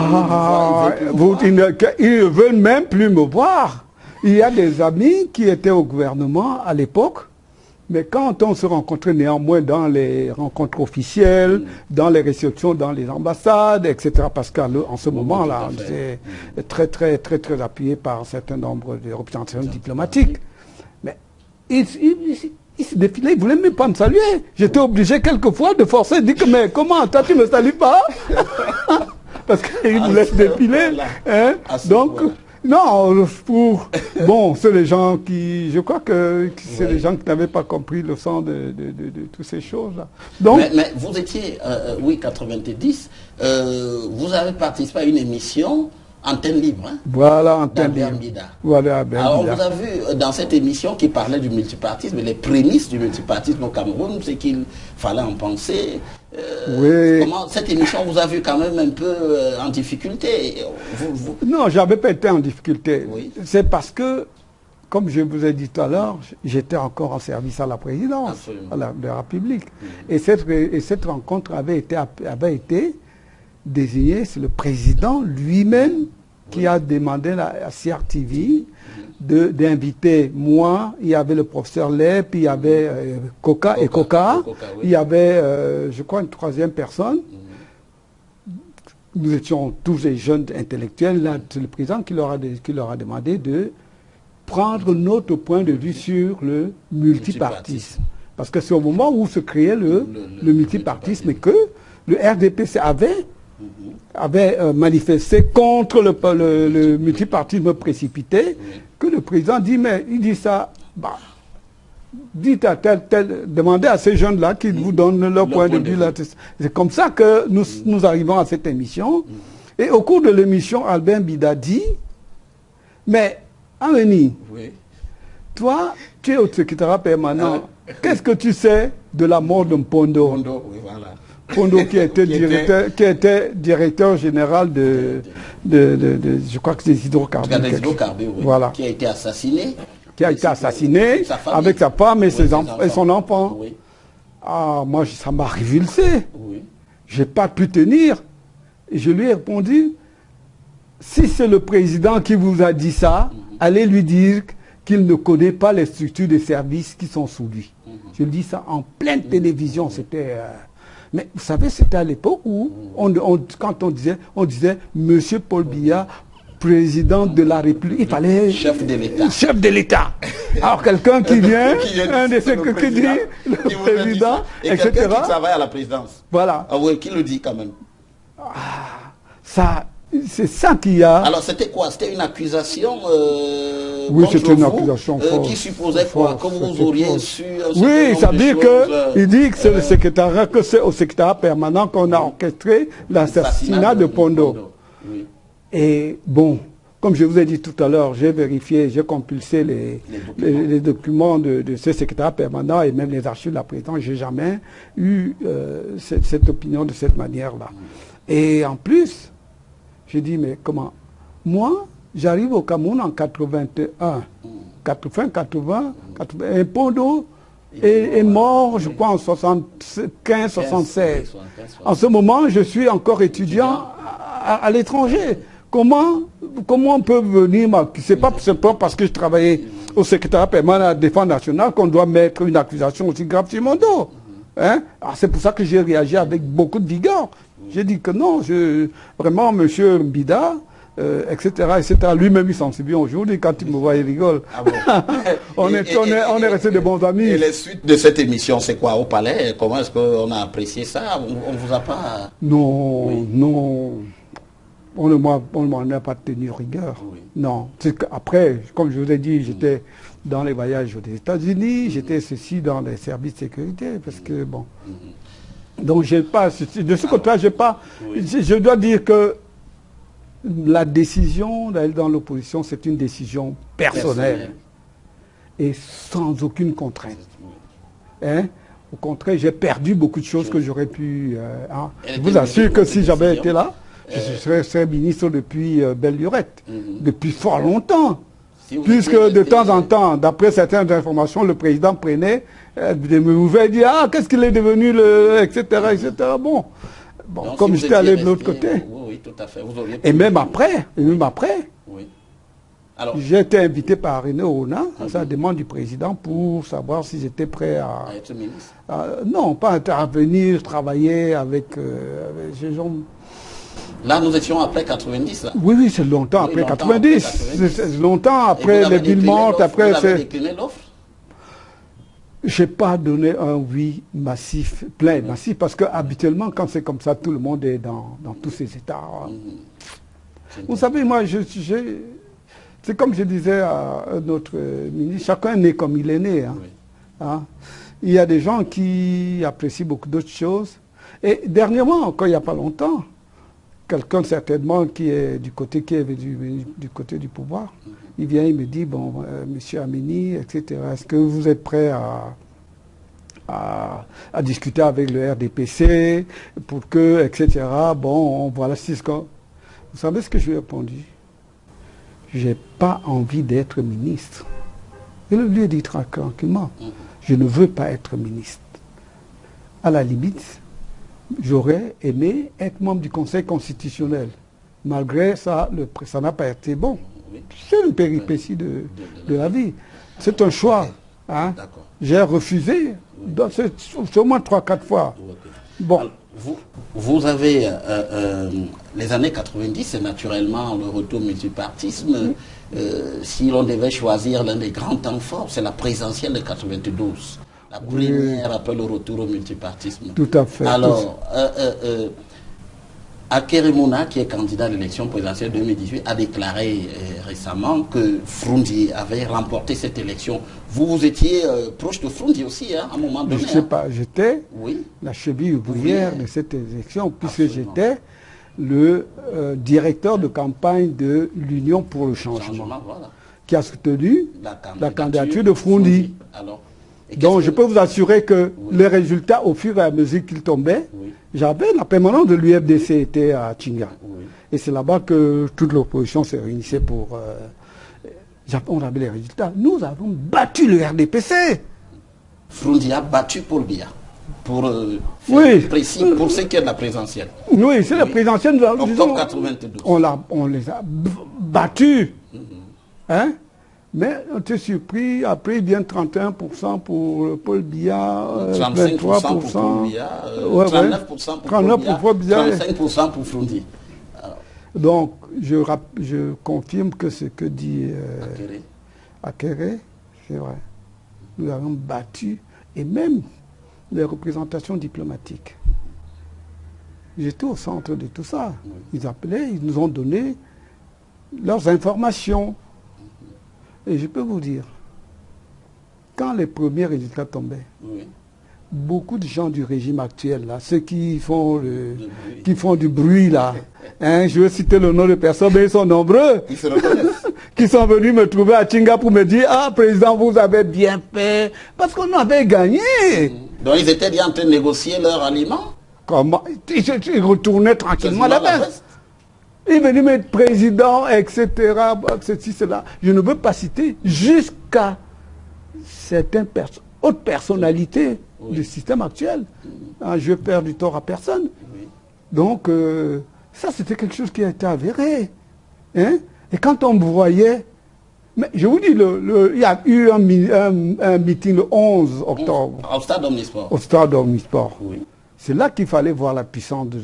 ne veulent même plus me voir. Il y a des amis qui étaient au gouvernement à l'époque, mais quand on se rencontrait néanmoins dans les rencontres officielles, dans les réceptions dans les ambassades, etc., parce qu'en ce moment-là, on était très, très, très, très appuyé par un certain nombre de représentants diplomatiques. Mais ils se défilaient, ils ne voulaient même pas me saluer. J'étais obligé quelquefois de forcer, de dire que, mais comment, toi tu ne me salues pas? Parce qu'ils voulaient se défiler. Hein? Donc, non, bon, c'est les gens qui, je crois que c'est les gens qui n'avaient pas compris le sens de toutes ces choses-là. Donc, mais vous étiez, oui, 90, vous avez participé à une émission Antenne Libre. Hein, voilà, Antenne Libre. Voilà, alors, vous avez vu dans cette émission qui parlait du multipartisme, les prémices du multipartisme au Cameroun, c'est qu'il fallait en penser. Oui. Comment cette émission vous a vu quand même un peu en difficulté? Non, je n'avais pas été en difficulté. Oui. C'est parce que, comme je vous ai dit tout à l'heure, j'étais encore en service à la présidence de la République. Et cette rencontre avait été désignée, c'est le président lui-même qui a demandé à CRTV d'inviter moi, il y avait le professeur Lep, il y avait Coca, oui. Il y avait, je crois, une troisième personne. Nous étions tous des jeunes intellectuels. Là, c'est le président qui leur a demandé de prendre notre point de vue sur le multipartisme. Parce que c'est au moment où se créait le multipartisme et que le RDPC avait manifesté contre le multipartisme précipité, que le président dit, mais il dit ça, bah, dites à demandez à ces jeunes-là qu'ils vous donnent leur point de vue. C'est comme ça que nous arrivons à cette émission. Et au cours de l'émission, Albert Mbida dit, mais Ameni, toi, tu es au secrétariat permanent, qu'est-ce que tu sais de la mort de Mpondo? Pondo qui était directeur général de je crois que c'est des hydrocarbures. Voilà. Qui a été assassiné. Qui a été assassiné avec sa femme et son enfant. Oui. Ah, moi, ça m'a révulsé. Oui. Je n'ai pas pu tenir. Et je lui ai répondu, si c'est le président qui vous a dit ça, allez lui dire qu'il ne connaît pas les structures de services qui sont sous lui. Je dis ça en pleine télévision. C'était... mais vous savez, c'était à l'époque où, quand on disait Monsieur Paul Biya, président de la République, il fallait... Chef de l'État. Chef de l'État. Alors quelqu'un qui vient, un de ceux qui dit le président, et etc. quelqu'un qui travaille à la présidence. Voilà. Ah oui, qui le dit quand même. Ça, c'est ça qui a... Alors c'était quoi? C'était une accusation oui, contre c'était une vous, accusation forte, qui supposait quoi? Que vous auriez su un certain oui, ça nombre veut de dire que choses, il dit que c'est le secrétariat, que c'est au secrétariat permanent qu'on a orchestré l'assassinat de Pondo. Oui. Et bon, comme je vous ai dit tout à l'heure, j'ai vérifié, j'ai compulsé les documents de ce secrétariat permanent et même les archives de la présidence. Je n'ai jamais eu cette opinion de cette manière-là. Et en plus, j'ai dit, mais comment? Moi, j'arrive au Cameroun en 81, 80, et Pondo est mort, je crois, en 75, 76. En ce moment, je suis encore étudiant à l'étranger. Comment on peut venir c'est pas simplement parce que je travaillais au secrétariat permanent de la défense nationale qu'on doit mettre une accusation aussi grave sur mon dos. Hein? C'est pour ça que j'ai réagi avec beaucoup de vigueur. J'ai dit que non, vraiment, monsieur Mbida, etc. Lui-même, il s'en souvient aujourd'hui, quand il me voit, il rigole. Ah bon. on est restés de bons amis. Et les suites de cette émission, c'est quoi au palais? Comment est-ce qu'on a apprécié ça? On vous a pas... Non, oui. Non. On ne m'en a pas tenu rigueur. Oui. Non. Après, comme je vous ai dit, j'étais dans les voyages aux États-Unis, j'étais ceci dans les services de sécurité, parce que bon... Donc, j'ai pas, de ce côté-là, j'ai pas... Oui. Je dois dire que la décision d'aller dans l'opposition, c'est une décision personnelle. Et sans aucune contrainte. Hein? Au contraire, j'ai perdu beaucoup de choses que j'aurais pu... Je vous assure que si j'avais été là, je serais ministre depuis belle lurette, depuis fort longtemps. Si puisque de temps en temps, d'après certaines informations, le président prenait des nouvelles, dit ah, qu'est-ce qu'il est devenu, etc., etc. Bon, donc, comme si j'étais allé de l'autre côté. Oui, tout à fait. Vous auriez et même après, oui. J'ai été invité par René Ona à sa demande du président pour savoir si j'étais prêt à être ministre. Non, pas à venir travailler avec ces gens. Là, nous étions après 90, là. Oui, c'est longtemps après 90. C'est longtemps après les villes mortes. Après, vous avez décliné l'offre? Je n'ai pas donné un oui massif, plein massif, parce que habituellement, quand c'est comme ça, tout le monde est dans tous ces états. Vous savez, moi, c'est comme je disais à notre ministre, chacun est né comme il est né. Hein. Oui. Hein? Il y a des gens qui apprécient beaucoup d'autres choses. Et dernièrement, encore il n'y a pas longtemps, quelqu'un certainement qui est du côté du pouvoir, il vient, il me dit, bon, monsieur Amini, etc., est-ce que vous êtes prêt à discuter avec le RDPC pour que, etc., bon, voilà, c'est ce qu'on... Vous savez ce que je lui ai répondu? Je n'ai pas envie d'être ministre. Je lui ai dit tranquillement, je ne veux pas être ministre. À la limite, j'aurais aimé être membre du Conseil constitutionnel. Malgré ça, ça n'a pas été bon. C'est une péripétie de la vie. C'est un choix. Hein. J'ai refusé. C'est au moins 3-4 fois. Bon. Alors, vous avez les années 90, c'est naturellement le retour au multipartisme. Si l'on devait choisir l'un des grands temps forts, c'est la présidentielle de 92. La première après le retour au multipartisme. Tout à fait. Alors, Akerimona, qui est candidat à l'élection présidentielle 2018, a déclaré récemment que Frundi avait remporté cette élection. Vous étiez proche de Frundi aussi, hein, à un moment donné. Je ne sais pas, j'étais la cheville ouvrière de cette élection, puisque j'étais le directeur de campagne de l'Union pour le changement, qui a soutenu la candidature de Frundi. Donc je peux vous assurer que les résultats, au fur et à mesure qu'ils tombaient, j'avais la permanence de l'UFDC était à Tchinga. Et c'est là-bas que toute l'opposition se réunissait pour... on avait les résultats. Nous avons battu le RDPC. Frundi a battu Paul Biya. Pour précis, pour ce qui est de la présidentielle. Oui, c'est la présidentielle. Octobre 92. On les a battus. Hein? Mais on était surpris, après il vient 31% pour Paul Biya, 35% pour Paul Biya, 39% pour Paul Biya, 35% pour Froundi. Donc, je confirme que ce que dit Akere, c'est vrai. Nous avons battu, et même les représentations diplomatiques. J'étais au centre de tout ça. Oui. Ils appelaient, ils nous ont donné leurs informations. Et je peux vous dire, quand les premiers résultats tombaient, oui, beaucoup de gens du régime actuel, là, ceux qui font, du bruit, là, hein, je veux citer le nom de personnes, mais ils sont nombreux, ils se reconnaissent, qui sont venus me trouver à Tchinga pour me dire, ah, président, vous avez bien fait, parce qu'on avait gagné. Donc ils étaient déjà en train de négocier leur aliment. Comment? Ils retournaient tranquillement là-bas. Il est venu mettre président, etc., ceci, cela. Je ne veux pas citer jusqu'à certaines autres personnalités du système actuel. Hein, je vais faire du tort à personne. Oui. Donc, ça, c'était quelque chose qui a été avéré. Hein? Et quand on me voyait... Mais je vous dis, il y a eu un meeting le 11 octobre. Au stade Omnisport. Au stade Omnisport. Oui. C'est là qu'il fallait voir la puissance de...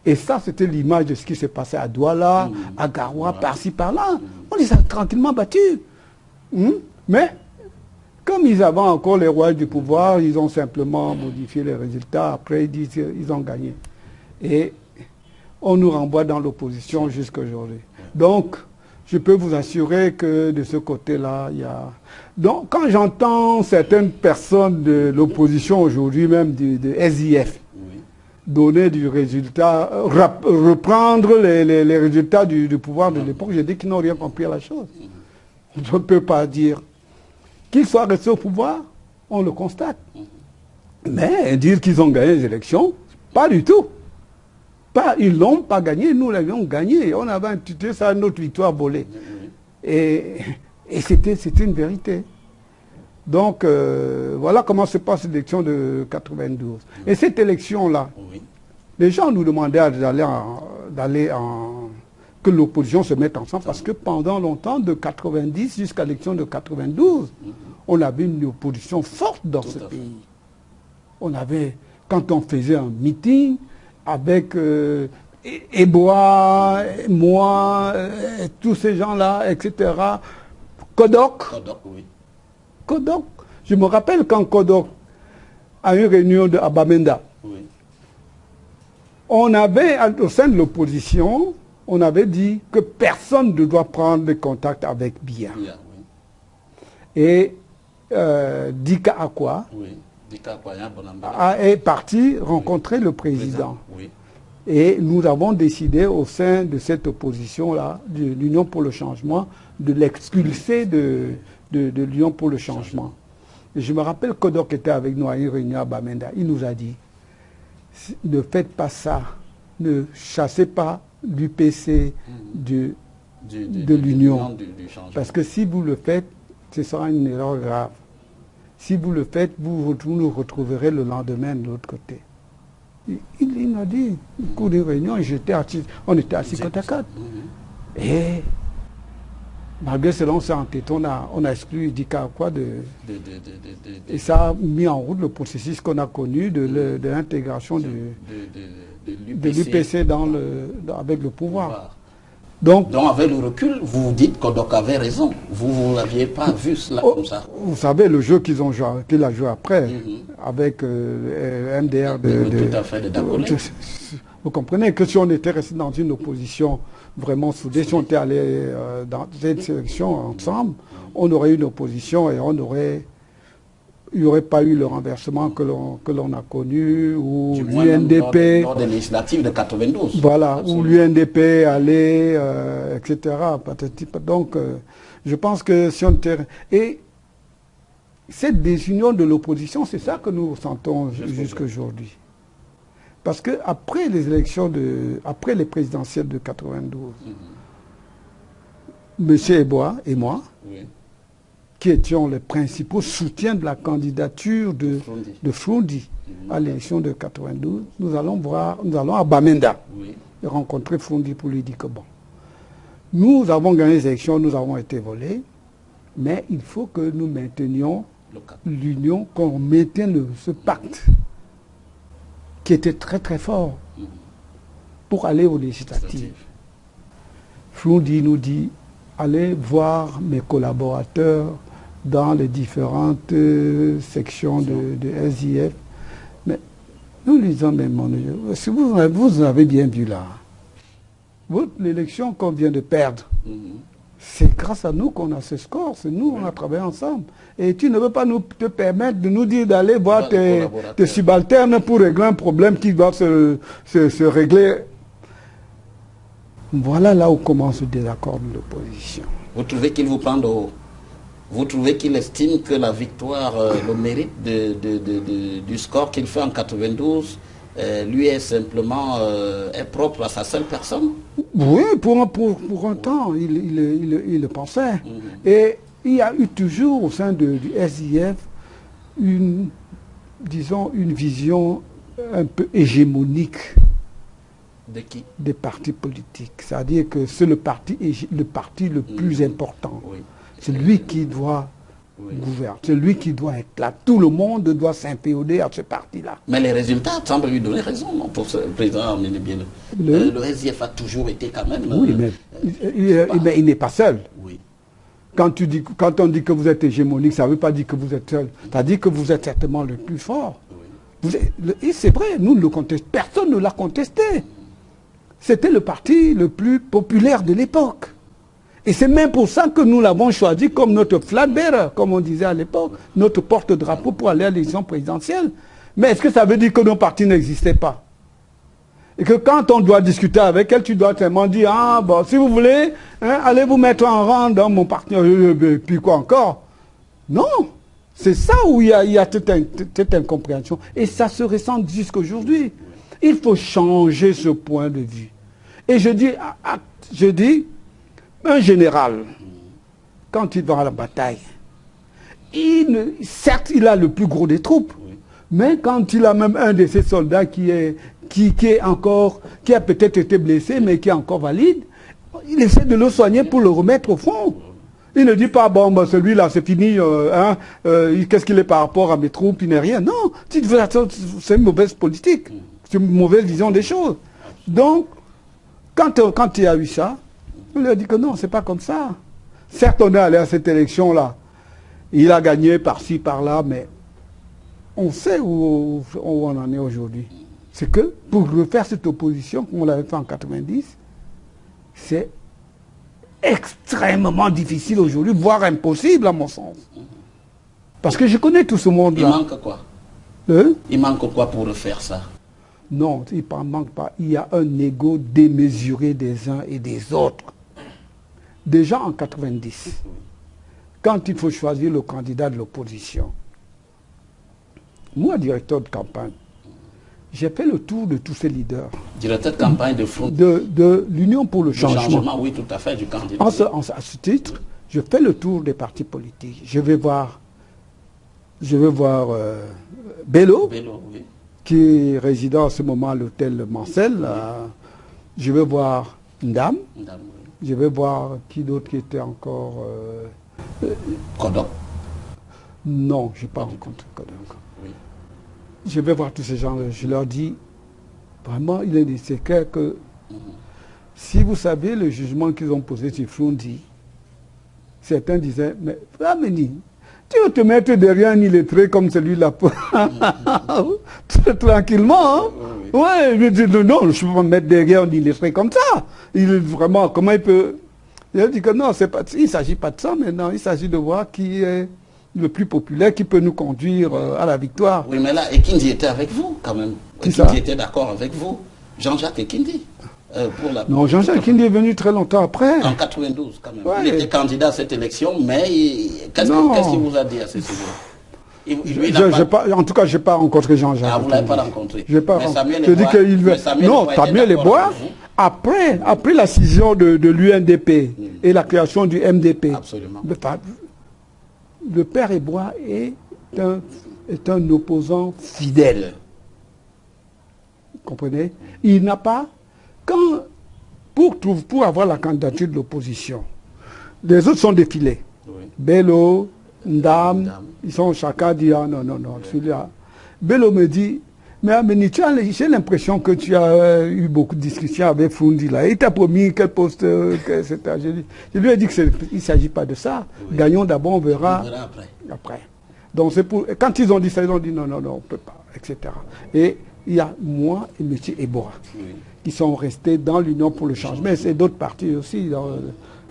Et ça, c'était l'image de ce qui s'est passé à Douala, à Garoua, par-ci, par-là. On les a tranquillement battus. Mais, comme ils avaient encore les rois du pouvoir, ils ont simplement modifié les résultats. Après, ils disent qu'ils ont gagné. Et on nous renvoie dans l'opposition jusqu'à aujourd'hui. Donc, je peux vous assurer que de ce côté-là, il y a... Donc, quand j'entends certaines personnes de l'opposition aujourd'hui, même de SIF, donner du résultat, reprendre les résultats du pouvoir de l'époque, j'ai dit qu'ils n'ont rien compris à la chose. Je ne peux pas dire qu'ils soient restés au pouvoir, on le constate. Mais dire qu'ils ont gagné les élections, pas du tout. Ils ne l'ont pas gagné, nous l'avions gagné. On avait intitulé ça notre victoire volée. Et c'était une vérité. Donc, voilà comment se passe l'élection de 92. Et cette élection-là, les gens nous demandaient que l'opposition se mette ensemble, parce que pendant longtemps, de 90 jusqu'à l'élection de 92, on avait une opposition forte dans ce pays. On avait, quand on faisait un meeting, avec Eboa, moi, tous ces gens-là, etc., Kodok, Kodok. Je me rappelle quand Kodok a eu une réunion à Bamenda. Oui. On avait, au sein de l'opposition, on avait dit que personne ne doit prendre les contacts avec Biya. Oui. Et Dika Akwa est parti rencontrer le président. Oui. Et nous avons décidé au sein de cette opposition-là, de l'Union pour le changement, de l'expulser de l'Union pour le changement. Et je me rappelle que Kodok était avec nous à une réunion à Bamenda. Il nous a dit, ne faites pas ça, ne chassez pas l'UPC de l'Union. Parce que si vous le faites, ce sera une erreur grave. Si vous le faites, vous nous retrouverez le lendemain de l'autre côté. Il m'a dit, au cours d'une réunion, on était assis côte à côte. Et malgré cela, on s'est entêté, on a exclu Dika Akwa et ça a mis en route le processus qu'on a connu de l'intégration de l'UPC avec le pouvoir. Donc, avec le recul, vous dites que avait raison. Vous n'aviez pas vu cela comme ça. Vous savez, le jeu qu'il a joué après, avec MDR tout à fait, vous comprenez que si on était resté dans une opposition vraiment soudée, si on était allé dans cette sélection ensemble, on aurait eu une opposition et il n'y aurait pas eu le renversement que l'on a connu, ou l'UNDP... Lors des législatives de 92. Voilà, absolument. Où l'UNDP allait, etc. Donc, je pense que si on était... Et cette désunion de l'opposition, c'est ça que nous sentons jusqu'à aujourd'hui. Parce que après les élections après les présidentielles de 92, M. Eboa et moi, qui étions les principaux soutiens de la candidature de Froundi à l'élection de 92, nous allons à Bamenda et rencontrer Froundi pour lui dire que bon, nous avons gagné les élections, nous avons été volés, Mais il faut que nous maintenions l'union, qu'on maintienne ce pacte qui était très très fort pour aller aux législatives. Froundi nous dit, allez voir mes collaborateurs dans les différentes sections de SIF. Mais nous lui disons, mais mon Dieu, si vous avez bien vu là, l'élection qu'on vient de perdre, c'est grâce à nous qu'on a ce score, c'est nous, on a travaillé ensemble. Et tu ne veux pas te permettre de nous dire d'aller voir tes subalternes pour régler un problème qui doit se régler. Voilà là où commence le désaccord de l'opposition. Vous trouvez qu'il vous prend de haut? Vous trouvez qu'il estime que la victoire, le mérite du score qu'il fait en 92, lui est simplement est propre à sa seule personne? Oui, pour un temps, il le pensait. Et il y a eu toujours au sein du SIF disons, une vision un peu hégémonique. De qui? Des partis politiques. C'est-à-dire que c'est le parti le plus important. Oui. C'est lui qui doit gouverner. C'est lui qui doit être là. Tout le monde doit s'inféoder à ce parti-là. Mais les résultats semblent lui donner raison, non, pour ce président Ménébiel. Le SIF a toujours été quand même... Oui, mais il n'est pas seul. Oui. Quand on dit que vous êtes hégémonique, ça ne veut pas dire que vous êtes seul. Ça dit que vous êtes certainement le plus fort. Oui. Et c'est vrai, nous le contestons. Personne ne l'a contesté. C'était le parti le plus populaire de l'époque. Et c'est même pour ça que nous l'avons choisi comme notre flag bearer, comme on disait à l'époque, notre porte-drapeau pour aller à l'élection présidentielle. Mais est-ce que ça veut dire que nos partis n'existaient pas? Et que quand on doit discuter avec elle, tu dois tellement dire, ah bon, si vous voulez, hein, allez vous mettre en rang dans mon parti, puis quoi encore? Non, c'est ça où il y a cette incompréhension. Et ça se ressent jusqu'aujourd'hui. Il faut changer ce point de vue. Et je dis, un général, quand il va à la bataille, certes, il a le plus gros des troupes, mais quand il a même un de ses soldats qui a peut-être été blessé, mais qui est encore valide, il essaie de le soigner pour le remettre au front. Il ne dit pas, bon, celui-là, c'est fini, qu'est-ce qu'il est par rapport à mes troupes, il n'est rien. Non, c'est une mauvaise politique. C'est une mauvaise vision des choses. Donc, quand il y a eu ça, on lui a dit que non, c'est pas comme ça. Certes, on est allé à cette élection-là. Il a gagné par-ci, par-là, mais on sait où on en est aujourd'hui. C'est que pour refaire cette opposition, comme on l'avait fait en 90, c'est extrêmement difficile aujourd'hui, voire impossible à mon sens. Parce que je connais tout ce monde-là. Il manque quoi? Il manque quoi pour refaire ça? Non, il ne manque pas. Il y a un ego démesuré des uns et des autres. Déjà en 90, quand il faut choisir le candidat de l'opposition, moi, directeur de campagne, j'ai fait le tour de tous ces leaders. Directeur de campagne de front. De l'Union pour le changement. Oui, tout à fait, du candidat. À ce titre, je fais le tour des partis politiques. Je vais voir Bello, oui, qui est résident en ce moment à l'hôtel Mancel. Je vais voir Ndam. Je vais voir qui d'autre qui était encore... Kodok. Non, je n'ai pas rencontré Kodok. Oui. Je vais voir tous ces gens-là. Je leur dis, vraiment, il est nécessaire que... Si vous savez le jugement qu'ils ont posé sur Froundi, certains disaient, mais Flamini, tu veux te mettre derrière un illettré comme celui-là tranquillement, hein? Oui. Ouais, je dis non, je ne peux pas me mettre derrière un illettré comme ça. Il est vraiment, comment il peut... Il a dit que non, il ne s'agit pas de ça maintenant, il s'agit de voir qui est le plus populaire, qui peut nous conduire à la victoire. Oui, mais là, Ekindi était avec vous quand même. Ekindi était d'accord avec vous. Jean-Jacques Ekindi. Non, Jean-Jacques Ekindi est venu très longtemps après. En 92 quand même. Ouais. Il était candidat à cette élection, mais qu'est-ce qu'il vous a dit à ce sujet? En tout cas, je n'ai pas rencontré Jean-Jacques. Ah, vous ne l'avez pas rencontré. Non, Samuel Ebois, après la scission de l'UNDP et la création du MDP, absolument. Le père Ebois est un opposant fidèle. Vous comprenez? Il n'a pas... Pour avoir la candidature de l'opposition, les autres sont défilés. Bello, Ndam, ils sont chacun dit, ah non, celui-là. Bello me dit, mais Ameni, j'ai l'impression que tu as eu beaucoup de discussions avec Fundi là. Il t'a promis quel poste, etc. Je lui ai dit qu'il ne s'agit pas de ça. Gagnons d'abord, on verra après. Donc c'est pour, quand ils ont dit ça, ils ont dit non, on ne peut pas, etc. Et il y a moi et M. Ebora qui sont restés dans l'Union pour le changement. C'est d'autres partis aussi.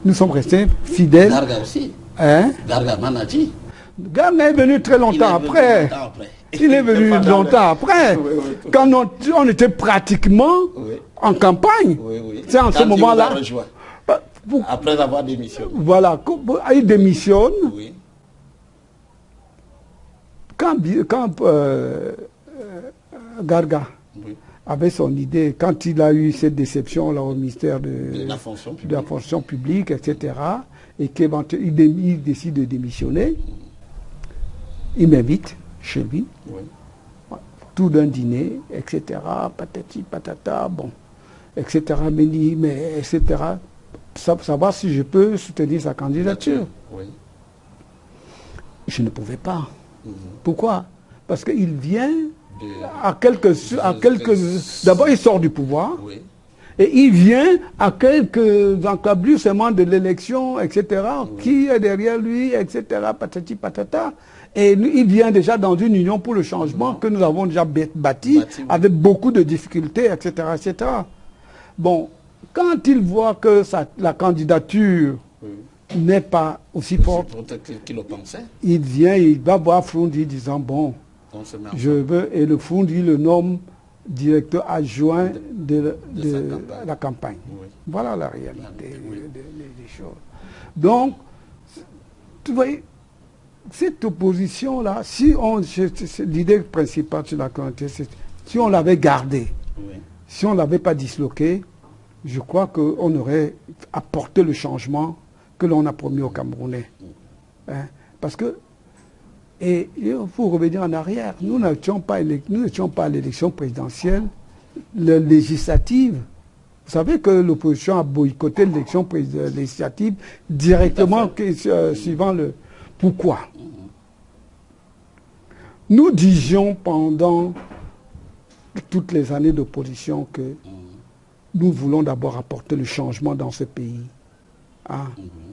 Nous sommes restés fidèles. Garga aussi. Hein? Garga Manadji. Garga est venu très longtemps après. Il est venu longtemps après. Quand on était pratiquement en campagne. C'est en ce moment-là. Après avoir démissionné. Voilà. Il démissionne. Quand Garga avait son idée, quand il a eu cette déception là au ministère de la fonction publique, etc., et qu'il décide de démissionner, il m'invite chez lui, tout d'un dîner, etc., patati, patata, bon, etc., mais etc., savoir si je peux soutenir sa candidature. Je ne pouvais pas. Pourquoi? Parce qu'il vient d'abord il sort du pouvoir, et il vient à quelques encablures seulement de l'élection, etc., qui est derrière lui, etc., patati patata, et il vient déjà dans une union pour le changement que nous avons déjà bâti avec beaucoup de difficultés, etc., etc. Bon, quand il voit que la candidature n'est pas aussi forte qu'il le pensait, il vient, il va voir Fundi disant bon, je veux, et le Fundi le nomme directeur adjoint de la campagne. Voilà la réalité des choses. Donc, tu vois, cette opposition-là, l'idée principale sur la candidature, si on l'avait gardée, si on ne l'avait pas disloquée, je crois qu'on aurait apporté le changement que l'on a promis aux Camerounais. Hein? Parce que, et il faut revenir en arrière, nous n'étions pas à l'élection présidentielle, législative. Vous savez que l'opposition a boycotté l'élection législative directement suivant le... Pourquoi? Nous disions pendant toutes les années d'opposition que nous voulons d'abord apporter le changement dans ce pays. Hein,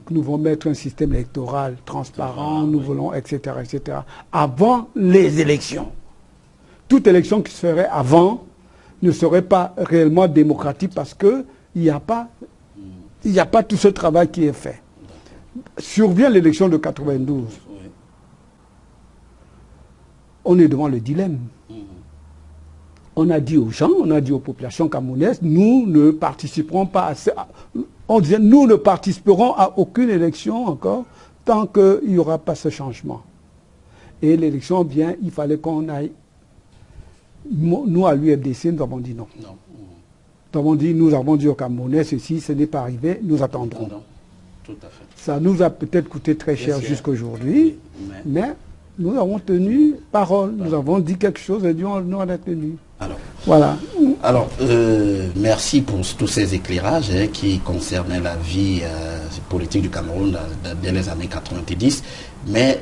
que nous voulons mettre un système électoral transparent, nous voulons, etc., etc., avant les élections. Toute élection qui se ferait avant ne serait pas réellement démocratique parce qu'il n'y a pas tout ce travail qui est fait. Survient l'élection de 92. On est devant le dilemme. On a dit aux gens, on a dit aux populations camerounaises, nous ne participerons pas on disait, nous ne participerons à aucune élection encore tant qu'il n'y aura pas ce changement. Et l'élection vient, il fallait qu'on aille. Nous, à l'UFDC, nous avons dit non. Nous avons dit aux Camerounais, ceci, ce n'est pas arrivé, nous attendrons. Tout à fait. Ça nous a peut-être coûté très cher jusqu'aujourd'hui, mais nous avons tenu parole. Nous avons dit quelque chose et nous on a tenu. Alors, voilà. Alors, merci pour tous ces éclairages qui concernaient la vie politique du Cameroun dès les années 90. Mais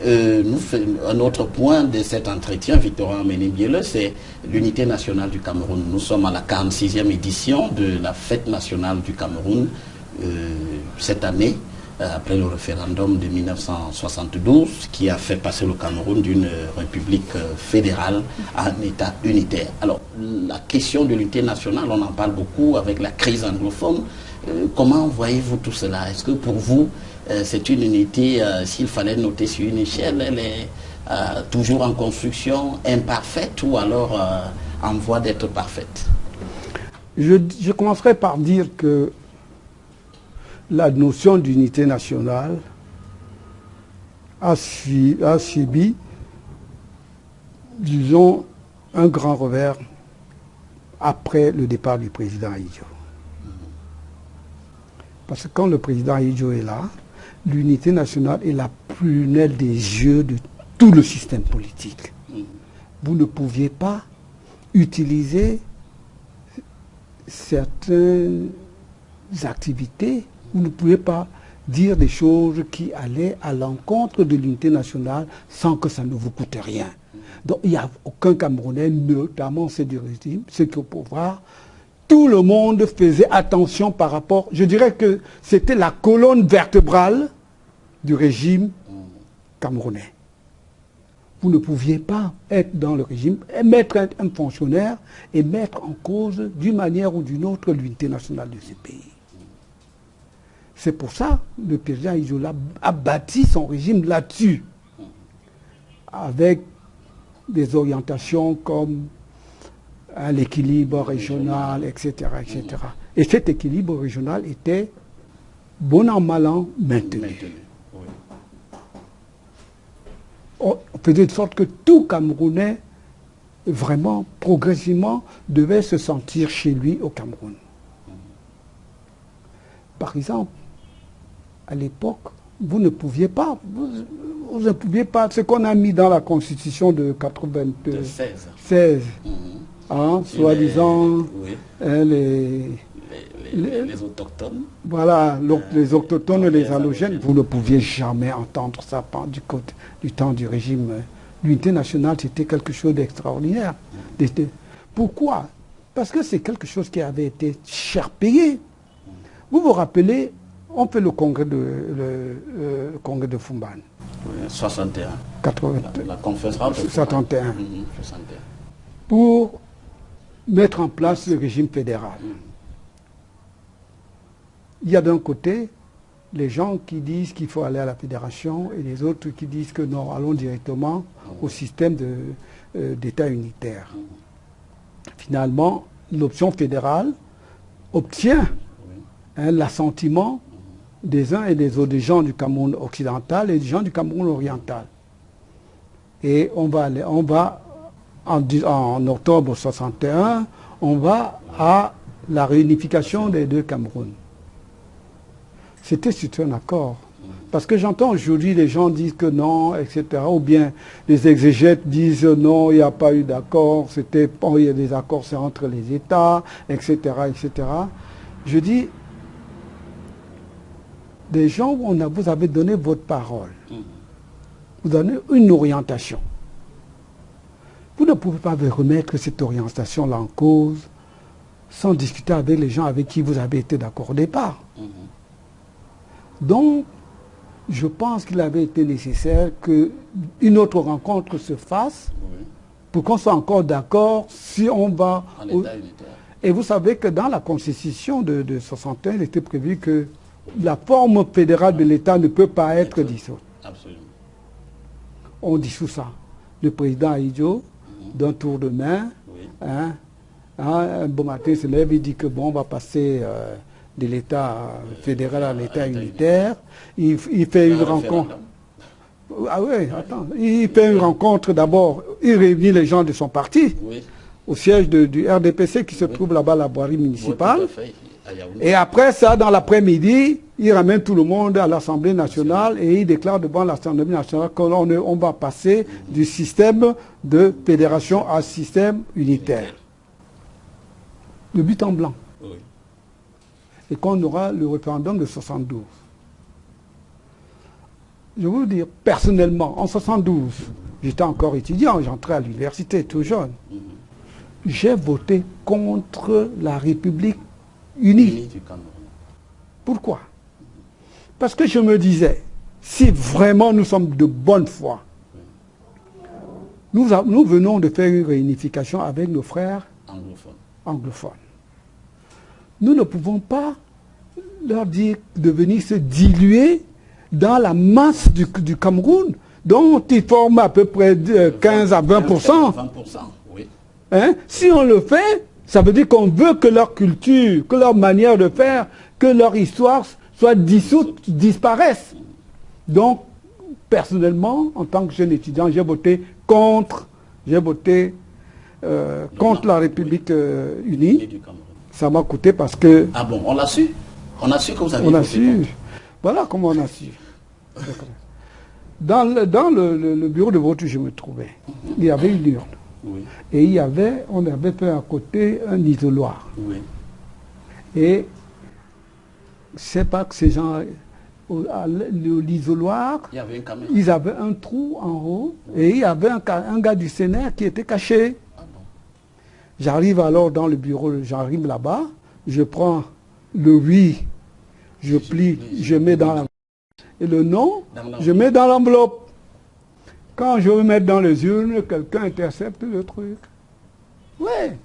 un autre point de cet entretien, Victorin Ameni-Biele, c'est l'unité nationale du Cameroun. Nous sommes à la 46e édition de la fête nationale du Cameroun cette année, après le référendum de 1972, qui a fait passer le Cameroun d'une république fédérale à un État unitaire. Alors, la question de l'unité nationale, on en parle beaucoup avec la crise anglophone. Comment voyez-vous tout cela? Est-ce que pour vous, c'est une unité, s'il fallait noter sur une échelle, elle est toujours en construction, imparfaite, ou alors en voie d'être parfaite? Je commencerai par dire que la notion d'unité nationale a subi, disons, un grand revers après le départ du président Ahidjo. Parce que quand le président Ahidjo est là, l'unité nationale est la prunelle des yeux de tout le système politique. Vous ne pouviez pas utiliser certaines activités, vous ne pouvez pas dire des choses qui allaient à l'encontre de l'unité nationale sans que ça ne vous coûte rien. Donc il n'y a aucun Camerounais, notamment ceux du régime, ceux qui ont au pouvoir, tout le monde faisait attention par rapport, je dirais que c'était la colonne vertébrale du régime camerounais. Vous ne pouviez pas être dans le régime, mettre un fonctionnaire et mettre en cause d'une manière ou d'une autre l'unité nationale de ce pays. C'est pour ça que le président Ijola a bâti son régime là-dessus, avec des orientations comme l'équilibre régional, etc., etc. Et cet équilibre régional était, bon an, mal an, maintenu. On faisait de sorte que tout Camerounais, vraiment, progressivement, devait se sentir chez lui au Cameroun. Par exemple, à l'époque, vous ne pouviez pas, vous ne pouviez pas, ce qu'on a mis dans la Constitution de 96, soi-disant, les autochtones. Voilà, les autochtones et les halogènes, vous ne pouviez jamais entendre ça du temps du régime. L'unité nationale, c'était quelque chose d'extraordinaire. Pourquoi? Parce que c'est quelque chose qui avait été cher payé. Vous vous rappelez, on fait le congrès de Fumban. Oui, 61. 80, la conférence de 61. Pour mettre en place le régime fédéral. Il y a d'un côté les gens qui disent qu'il faut aller à la fédération et les autres qui disent que non, allons directement au système d'État unitaire. Finalement, l'option fédérale obtient l'assentiment des uns et des autres, des gens du Cameroun occidental et des gens du Cameroun oriental. Et on va en octobre 61, on va à la réunification des deux Camerouns. C'était sur un accord. Parce que j'entends aujourd'hui les gens disent que non, etc. Ou bien les exégètes disent non, il n'y a pas eu d'accord, il y a des accords, c'est entre les États, etc., etc. Je dis, des gens, vous avez donné votre parole. Vous donnez une orientation. Vous ne pouvez pas remettre cette orientation-là en cause sans discuter avec les gens avec qui vous avez été d'accord au départ. Donc, je pense qu'il avait été nécessaire qu'une autre rencontre se fasse pour qu'on soit encore d'accord si on va... Et vous savez que dans la Constitution de 61, il était prévu que la forme fédérale de l'État ne peut pas être dissoute. Absolument. On dissout ça. Le président Aïdjo, d'un tour de main, un bon matin, il se lève, il dit que bon, on va passer... de l'État fédéral à l'État unitaire. Il fait une rencontre. Ah oui, attends. Il fait une rencontre d'abord. Il réunit les gens de son parti au siège du RDPC qui se trouve là-bas à la boirie municipale. Et après ça, dans l'après-midi, il ramène tout le monde à l'Assemblée nationale et il déclare devant l'Assemblée nationale qu'on va passer du système de fédération à système unitaire. Le but en blanc. Et qu'on aura le référendum de 72. Je vais vous dire, personnellement, en 72, j'étais encore étudiant, j'entrais à l'université tout jeune. J'ai voté contre la République unie. Pourquoi? Parce que je me disais, si vraiment nous sommes de bonne foi, nous venons de faire une réunification avec nos frères anglophones. Nous ne pouvons pas leur dire de venir se diluer dans la masse du Cameroun, dont ils forment à peu près 15 à 20%. Oui. Si on le fait, ça veut dire qu'on veut que leur culture, que leur manière de faire, que leur histoire soit dissoute, disparaisse. Donc, personnellement, en tant que jeune étudiant, j'ai voté contre la République unie. Ça m'a coûté parce que... Ah bon, on l'a su? On a su que vous avez voté contre. Voilà comment on a su. Dans le bureau de vote où je me trouvais, il y avait une urne. Et on avait fait à côté un isoloir. Et c'est pas que ces gens à l'isoloir, il y avait une caméra. ils avaient un trou en haut et il y avait un gars du Sénat qui était caché. Ah bon. J'arrive alors dans le bureau, j'arrive là-bas, je prends le oui, je plie, je mets dans l'enveloppe. Et le non, je mets dans l'enveloppe. Quand je veux mettre dans les urnes, quelqu'un intercepte le truc. Ouais.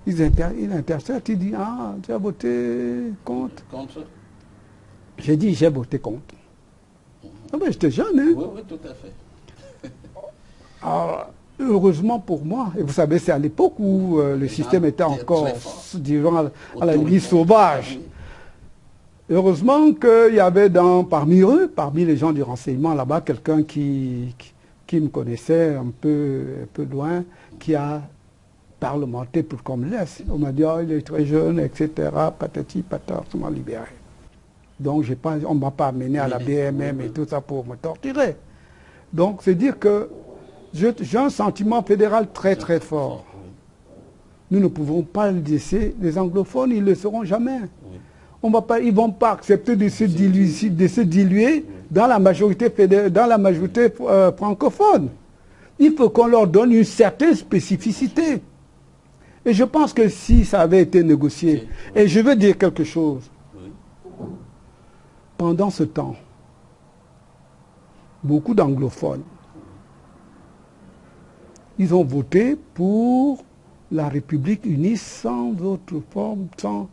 Il intercepte, il dit, ah, tu as voté contre. J'ai dit, j'ai voté contre. Ah ben, j'étais jeune, hein. Oui, oui, tout à fait. Alors, heureusement pour moi, et vous savez, c'est à l'époque où le système était encore, disons, à la limite sauvage. Heureusement qu'il y avait parmi eux, parmi les gens du renseignement là-bas, quelqu'un qui me connaissait un peu loin, qui a parlementé pour qu'on me laisse. On m'a dit, oh, il est très jeune, etc. Patati, patata, on m'a libéré. Donc on ne m'a pas amené à la BMM et tout ça pour me torturer. Donc c'est dire que j'ai un sentiment fédéral très très fort. Nous ne pouvons pas le laisser, les anglophones, ils ne le seront jamais. Ils ne vont pas accepter de se diluer dans la majorité, francophone. Il faut qu'on leur donne une certaine spécificité. Et je pense que si ça avait été négocié, et je veux dire quelque chose, pendant ce temps, beaucoup d'anglophones, ils ont voté pour la République unie sans autre forme, sans...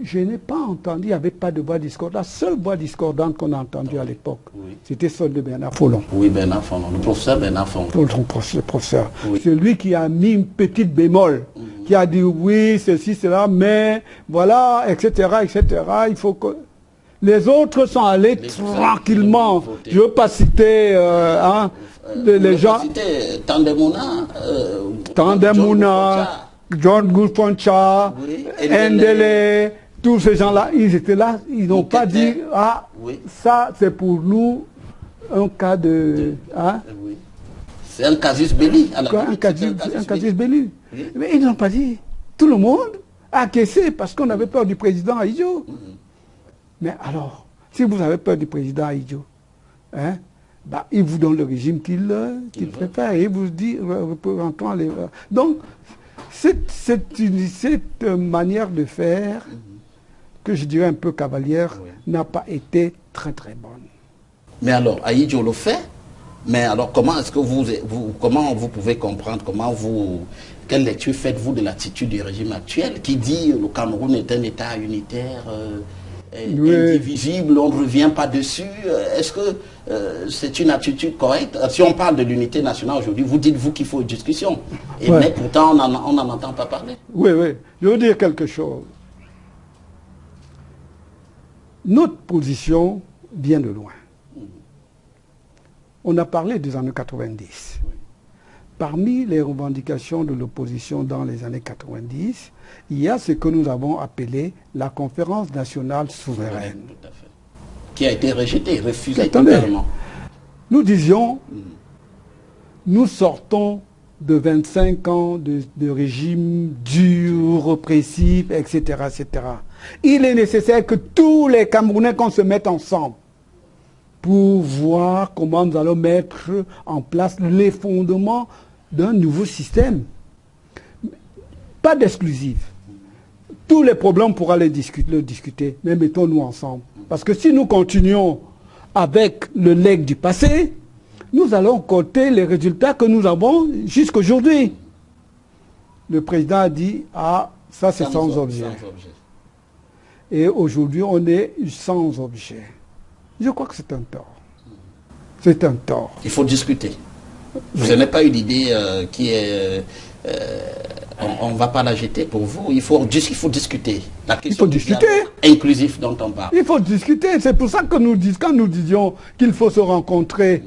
Je n'ai pas entendu, il n'y avait pas de voix discordante. La seule voix discordante qu'on a entendue à l'époque, c'était celle de Bernard Follon. Oui, Bernard Follon, le professeur Bernard Follon. Le professeur. Oui. C'est lui qui a mis une petite bémol, qui a dit oui, ceci, cela, mais voilà, etc., etc. Il faut que... Les autres sont allés tranquillement. Je ne veux pas citer les gens... Tandemuna, John Gusponcha, Ndele, tous ces gens-là, ils étaient là, ils n'ont pas dit, ah, ça c'est pour nous un cas de... C'est un casus belli. Un casus belli. Mais ils n'ont pas dit. Tout le monde a acquiescé parce qu'on avait peur du président Ahidjo. Mais alors, si vous avez peur du président Ahidjo, hein, bah, il vous donne le régime qu'il préfère et il vous dit, donc, cette manière de faire, que je dirais un peu cavalière, n'a pas été très très bonne. Mais alors, Ahidjo le fait, mais alors comment est-ce que comment vous pouvez comprendre, quelle lecture faites-vous de l'attitude du régime actuel qui dit le Cameroun est un État unitaire, indivisible, on ne revient pas dessus? Est-ce que c'est une attitude correcte? Si on parle de l'unité nationale aujourd'hui, vous dites-vous qu'il faut une discussion. Mais pourtant, on n'en entend pas parler. Oui, oui. Je veux dire quelque chose. Notre position vient de loin. On a parlé des années 90. Parmi les revendications de l'opposition dans les années 90, il y a ce que nous avons appelé la conférence nationale souveraine. Tout à fait. Qui a été rejetée, refusée totalement. Nous disions, nous sortons de 25 ans de régime dur, répressif, etc., etc. Il est nécessaire que tous les Camerounais qu'on se mette ensemble pour voir comment nous allons mettre en place les fondements d'un nouveau système. Pas d'exclusif. Tous les problèmes, on pourra les discuter, mais mettons-nous ensemble. Parce que si nous continuons avec le legs du passé, nous allons compter les résultats que nous avons jusqu'aujourd'hui. Le président a dit, ah, ça c'est sans objet. Et aujourd'hui, on est sans objet. Je crois que c'est un tort. C'est un tort. Il faut discuter. Vous n'avez pas eu l'idée qui est... on ne va pas la jeter pour vous. Il faut discuter. La question inclusif dont on parle. Il faut discuter. C'est pour ça que quand nous disions qu'il faut se rencontrer,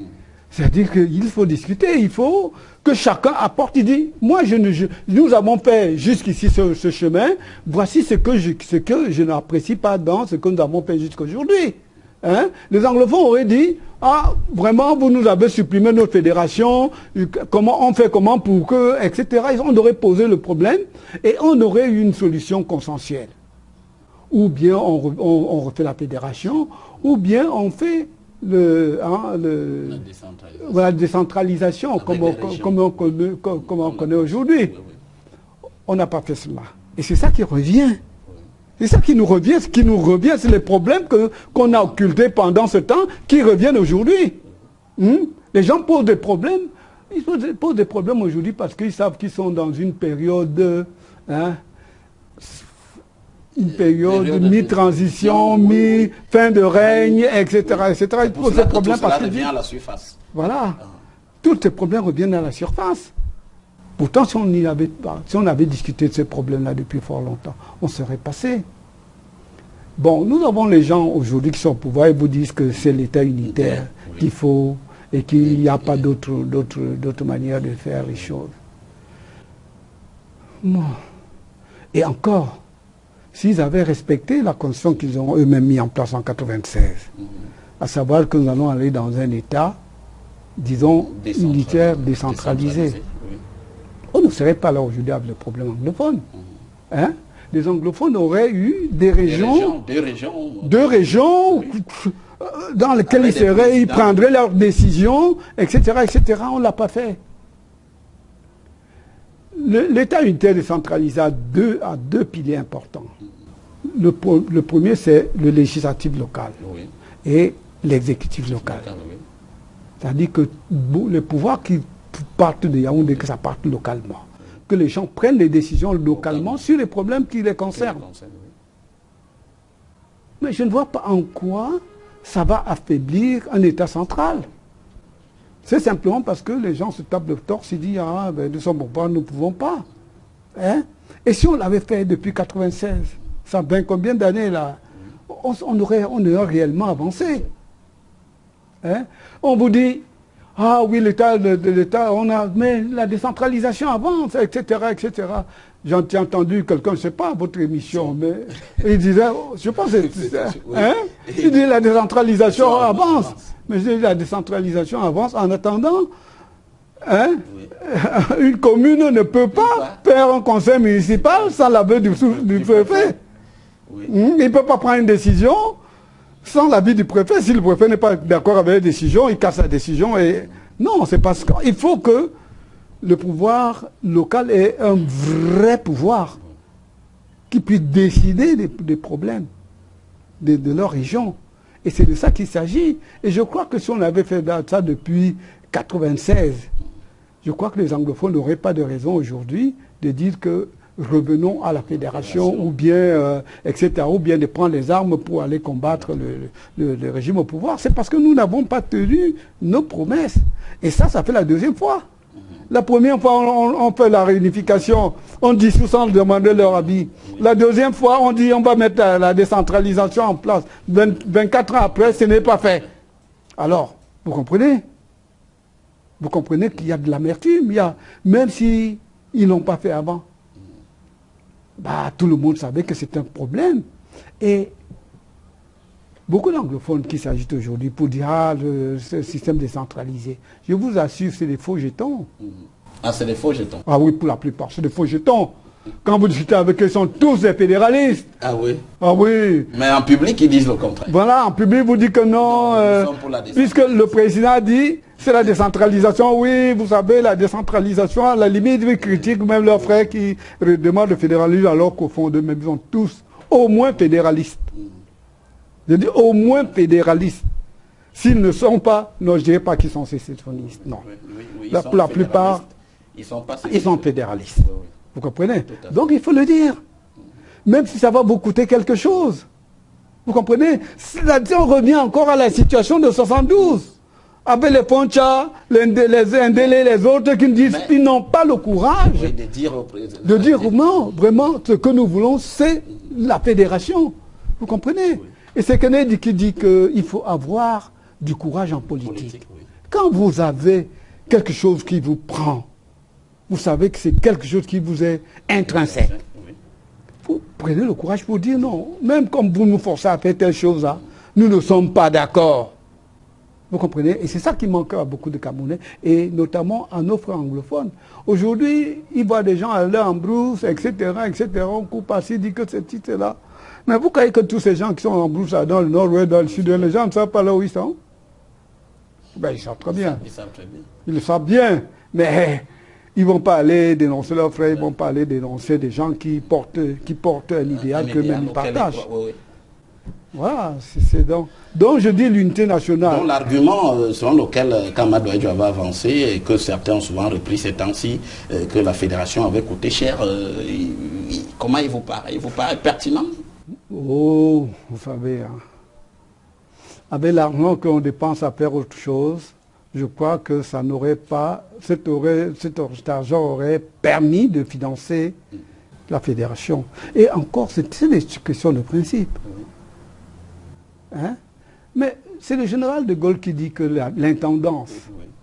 c'est-à-dire qu'il faut discuter. Il faut que chacun apporte. Il dit, moi, nous avons fait jusqu'ici ce chemin. Voici ce que je n'apprécie pas dans ce que nous avons fait jusqu'aujourd'hui. Hein? Les anglophones auraient dit, ah, vraiment, vous nous avez supprimé notre fédération, comment on fait comment pour que, etc. On aurait posé le problème et on aurait eu une solution consensuelle. ou bien on refait la fédération, ou bien on fait la décentralisation comme on connaît aujourd'hui. Oui, oui. On n'a pas fait cela. Et c'est ça qui revient. C'est ça qui nous revient. Ce qui nous revient, c'est les problèmes qu'on a occultés pendant ce temps qui reviennent aujourd'hui. Les gens posent des problèmes. Ils posent des problèmes aujourd'hui parce qu'ils savent qu'ils sont dans une période, mi-transition, mi-fin de règne, etc. Ils posent des problèmes parce revient à la surface. Voilà. Tous ces problèmes reviennent à la surface. Pourtant, si on avait discuté de ces problèmes-là depuis fort longtemps, on serait passé. Bon, nous avons les gens aujourd'hui qui sont au pouvoir et vous disent que c'est l'État unitaire qu'il faut et qu'il n'y a pas d'autre manière de faire les choses. Bon. Et encore, s'ils avaient respecté la constitution qu'ils ont eux-mêmes mis en place en 1996, à savoir que nous allons aller dans un État, disons, unitaire, décentralisé. Oui. On ne serait pas là aujourd'hui avec le problème anglophone. Les anglophones auraient eu deux régions dans lesquelles ils prendraient leurs décisions, etc., etc. On ne l'a pas fait. L'État unitaire décentralisé a deux piliers importants. Le premier, c'est le législatif local et l'exécutif local. C'est-à-dire que les pouvoirs qui partent de Yaoundé, que ça parte localement. Que les gens prennent les décisions localement sur les problèmes qui les concernent. Mais je ne vois pas en quoi ça va affaiblir un État central. C'est simplement parce que les gens se tapent le torse et disent « Ah, ben, nous sommes pas, nous ne pouvons pas. » Et si on l'avait fait depuis 1996, ça fait combien d'années là, on aurait réellement avancé. On vous dit « Ah oui, l'État, mais la décentralisation avance, etc. etc. » J'en ai entendu quelqu'un, je ne sais pas, votre émission, mais il disait, je pense, il dit la décentralisation avance. Mais je dis la décentralisation avance en attendant. Une commune ne peut pas faire un conseil municipal sans l'avis du préfet. Il ne peut pas prendre une décision sans l'avis du préfet. Si le préfet n'est pas d'accord avec la décision, il casse la décision. Non, c'est parce qu'il faut que le pouvoir local ait un vrai pouvoir qui puisse décider des problèmes de leur région. Et c'est de ça qu'il s'agit. Et je crois que si on avait fait ça depuis 1996, je crois que les anglophones n'auraient pas de raison aujourd'hui de dire que revenons à la fédération ou bien, etc., ou bien de prendre les armes pour aller combattre le régime au pouvoir. C'est parce que nous n'avons pas tenu nos promesses. Et ça fait la deuxième fois. La première fois, on fait la réunification, on dissout sans demander leur avis. La deuxième fois, on dit on va mettre la décentralisation en place. 24 ans après, ce n'est pas fait. Alors, vous comprenez? Vous comprenez qu'il y a de l'amertume. Même s'ils n'ont pas fait avant. Tout le monde savait que c'est un problème. Et beaucoup d'anglophones qui s'agitent aujourd'hui pour dire « Ah, le système décentralisé ». Je vous assure, c'est des faux jetons. Ah, c'est des faux jetons? Ah oui, pour la plupart, c'est des faux jetons. Quand vous discutez avec eux, ils sont tous des fédéralistes. Ah oui? Ah oui. Mais en public, ils disent le contraire. Voilà, en public, vous dites que non, puisque le président a dit c'est la décentralisation. Oui, vous savez, la décentralisation, à la limite, ils critiquent même leurs frères qui demandent le fédéralisme alors qu'au fond d'eux-mêmes, ils sont tous au moins fédéralistes. Je dis au moins fédéralistes. S'ils ne sont pas, non, je ne dirais pas qu'ils sont sécessionnistes. Non. Oui, Pour la plupart, ils sont fédéralistes. Oui. Vous comprenez? Donc il faut le dire. Même si ça va vous coûter quelque chose. Vous comprenez? On revient encore à la situation de 72. Avec les Poncha, les Ndélé, les autres qui nous disent qu'ils n'ont pas le courage de dire non, vraiment, ce que nous voulons, c'est la fédération. Vous comprenez? Et c'est Kennedy qui dit qu'il faut avoir du courage en politique. Quand vous avez quelque chose qui vous prend, vous savez que c'est quelque chose qui vous est intrinsèque. Vous prenez le courage pour dire non. Même comme vous nous forcez à faire telle chose, là, nous ne sommes pas d'accord. Vous comprenez? Et c'est ça qui manque à beaucoup de Camerounais, et notamment à nos frères anglophones. Aujourd'hui, ils voient des gens aller en brousse, etc., etc. On coupe assis, dit que ce titre-là. Mais vous croyez que tous ces gens qui sont en brousse dans le nord-ouest, dans le sud, les gens ne savent pas là où ils sont? Ben, ils savent très bien. Ils savent très bien. Ils le savent bien, mais ils ne vont pas aller dénoncer leurs frères, ils ne vont pas aller dénoncer des gens qui portent un idéal qu'eux-mêmes ils partagent. Oui. Voilà, c'est donc je dis l'unité nationale. Donc l'argument selon lequel Kamado Edjo avait avancé et que certains ont souvent repris ces temps-ci, que la fédération avait coûté cher, comment il vous paraît? Il vous paraît pertinent? Oh, vous savez, hein, avec l'argent qu'on dépense à faire autre chose, je crois que ça n'aurait pas, cet argent aurait permis de financer la fédération. Et encore, c'est des questions de principe. Hein? Mais c'est le général de Gaulle qui dit que l'intendance,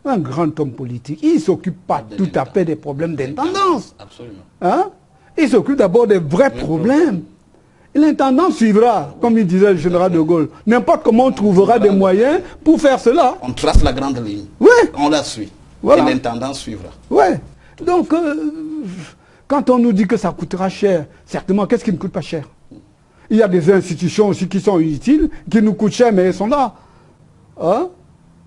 un grand homme politique, il ne s'occupe pas tout à fait des problèmes d'intendance. Absolument. Hein? Il s'occupe d'abord des vrais problèmes. L'intendant suivra, comme il disait le général de Gaulle. N'importe comment on trouvera des moyens pour faire cela. On trace la grande ligne. Oui. On la suit. Voilà. Et l'intendant suivra. Oui. Donc, quand on nous dit que ça coûtera cher, certainement, qu'est-ce qui ne coûte pas cher? Il y a des institutions aussi qui sont inutiles, qui nous coûtent cher, mais elles sont là. Hein?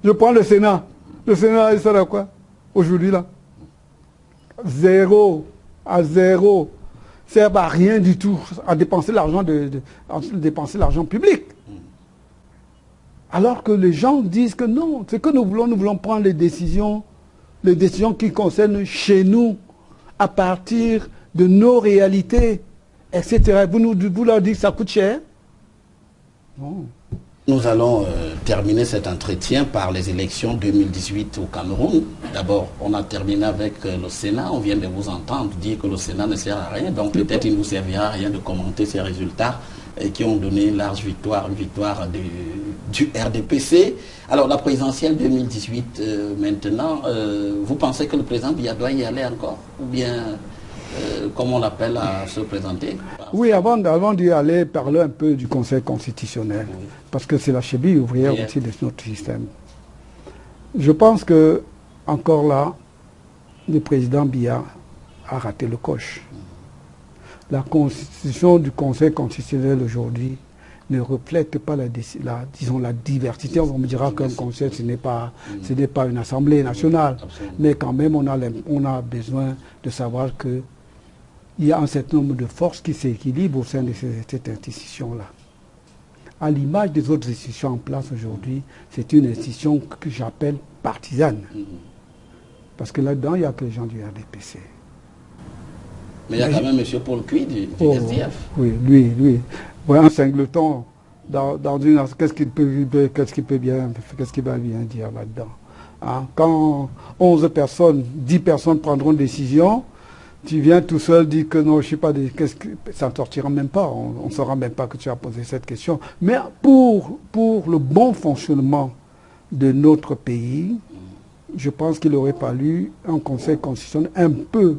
Je prends le Sénat. Le Sénat, il sert à quoi? Aujourd'hui, là. Zéro. À zéro. Ça ne sert à rien du tout à dépenser l'argent dépenser l'argent public. Alors que les gens disent que non, ce que nous voulons prendre les décisions qui concernent chez nous, à partir de nos réalités, etc. Vous leur dites que ça coûte cher? Non. Nous allons terminer cet entretien par les élections 2018 au Cameroun. D'abord, on a terminé avec le Sénat. On vient de vous entendre dire que le Sénat ne sert à rien. Donc peut-être il ne vous servira à rien de commenter ces résultats qui ont donné une large victoire, une victoire du RDPC. Alors la présidentielle 2018 maintenant, vous pensez que le président Biya doit y aller encore? Ou bien, comme on l'appelle, à se présenter? Oui, avant d'y aller, parler un peu du Conseil constitutionnel, oui. Parce que c'est la cheville ouvrière aussi de notre système. Je pense que, encore là, le président Biya a raté le coche. La constitution du Conseil constitutionnel aujourd'hui ne reflète pas disons, la diversité. On me dira qu'un conseil, ce n'est pas une assemblée nationale. Mais quand même, on a besoin de savoir que il y a un certain nombre de forces qui s'équilibrent au sein de cette institution-là. À l'image des autres institutions en place aujourd'hui, c'est une institution que j'appelle partisane. Parce que là-dedans, il n'y a que les gens du RDPC. Mais il y a quand même M. Paul Cuy du SDF. Oui, lui. Ouais, un singleton dans une... Qu'est-ce qu'il va bien dire là-dedans? Hein? Quand 11 personnes, 10 personnes prendront une décision, tu viens tout seul dire que non, je ne sais pas, ça ne sortira même pas, on ne saura même pas que tu as posé cette question. Mais pour le bon fonctionnement de notre pays, je pense qu'il aurait fallu un conseil constitutionnel un peu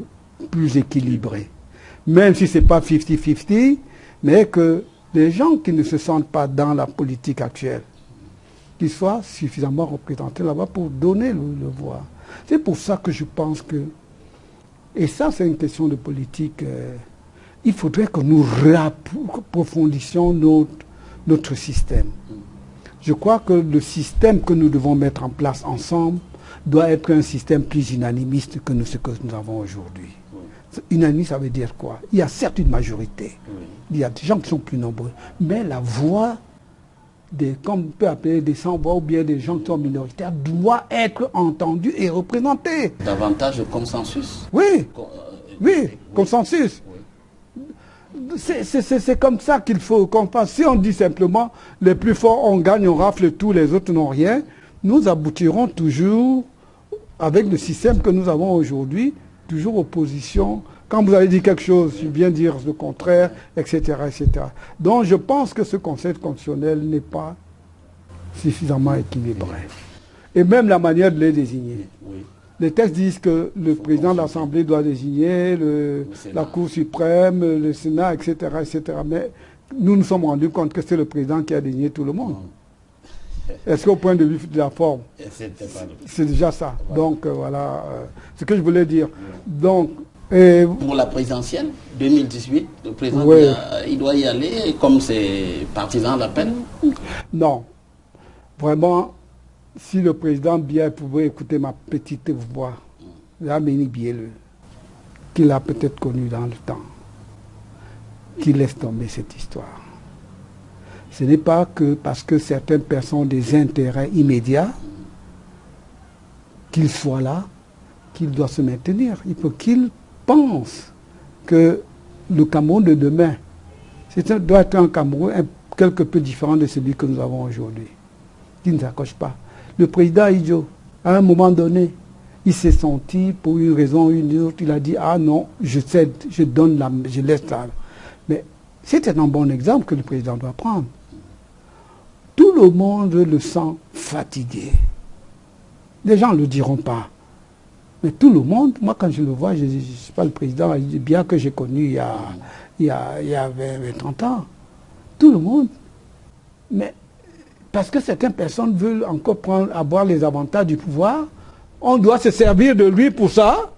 plus équilibré. Même si ce n'est pas 50-50, mais que les gens qui ne se sentent pas dans la politique actuelle, qu'ils soient suffisamment représentés là-bas pour donner le voix. C'est pour ça que je pense que, et ça c'est une question de politique, il faudrait que nous approfondissions notre système. Je crois que le système que nous devons mettre en place ensemble doit être un système plus unanimiste que ce que nous avons aujourd'hui. Unanimiste, ça veut dire quoi? Il y a certes une majorité, il y a des gens qui sont plus nombreux, mais la voix comme on peut appeler des sans-voix ou bien des gens qui sont minoritaires, doit être entendue et représentée. Davantage de consensus. Oui, consensus. C'est comme ça qu'il faut qu'on fasse. Si on dit simplement, les plus forts, on gagne, on rafle tout, les autres n'ont rien, nous aboutirons toujours, avec le système que nous avons aujourd'hui, toujours opposition. Quand vous avez dit quelque chose, je viens dire le contraire, etc., etc. Donc je pense que ce Conseil constitutionnel n'est pas suffisamment équilibré. Et même la manière de les désigner. Les textes disent que le président de l'Assemblée doit désigner la Cour suprême, le Sénat, etc., etc. Mais nous nous sommes rendus compte que c'est le président qui a désigné tout le monde. Est-ce qu'au point de vue de la forme, c'est déjà ça. Donc voilà ce que je voulais dire. Donc Pour la présidentielle 2018, le président il doit y aller comme ses partisans l'appellent? Non. Vraiment, si le président Biya pouvait écouter ma petite voix, qu'il a peut-être connu dans le temps, qu'il laisse tomber cette histoire. Ce n'est pas que parce que certaines personnes ont des intérêts immédiats, qu'il soit là, qu'il doit se maintenir. Il faut qu'il pense que le Cameroun de demain, doit être un Cameroun quelque peu différent de celui que nous avons aujourd'hui. Qui ne s'accroche pas. Le président Idjo, à un moment donné, il s'est senti, pour une raison ou une autre, il a dit, ah non, je cède, je donne je laisse là. Mais c'est un bon exemple que le président doit prendre. Tout le monde le sent fatigué. Les gens ne le diront pas. Mais tout le monde, moi quand je le vois, je ne suis pas le président, bien que j'ai connu il y a 30 ans. Tout le monde. Mais parce que certaines personnes veulent encore avoir les avantages du pouvoir, on doit se servir de lui pour ça,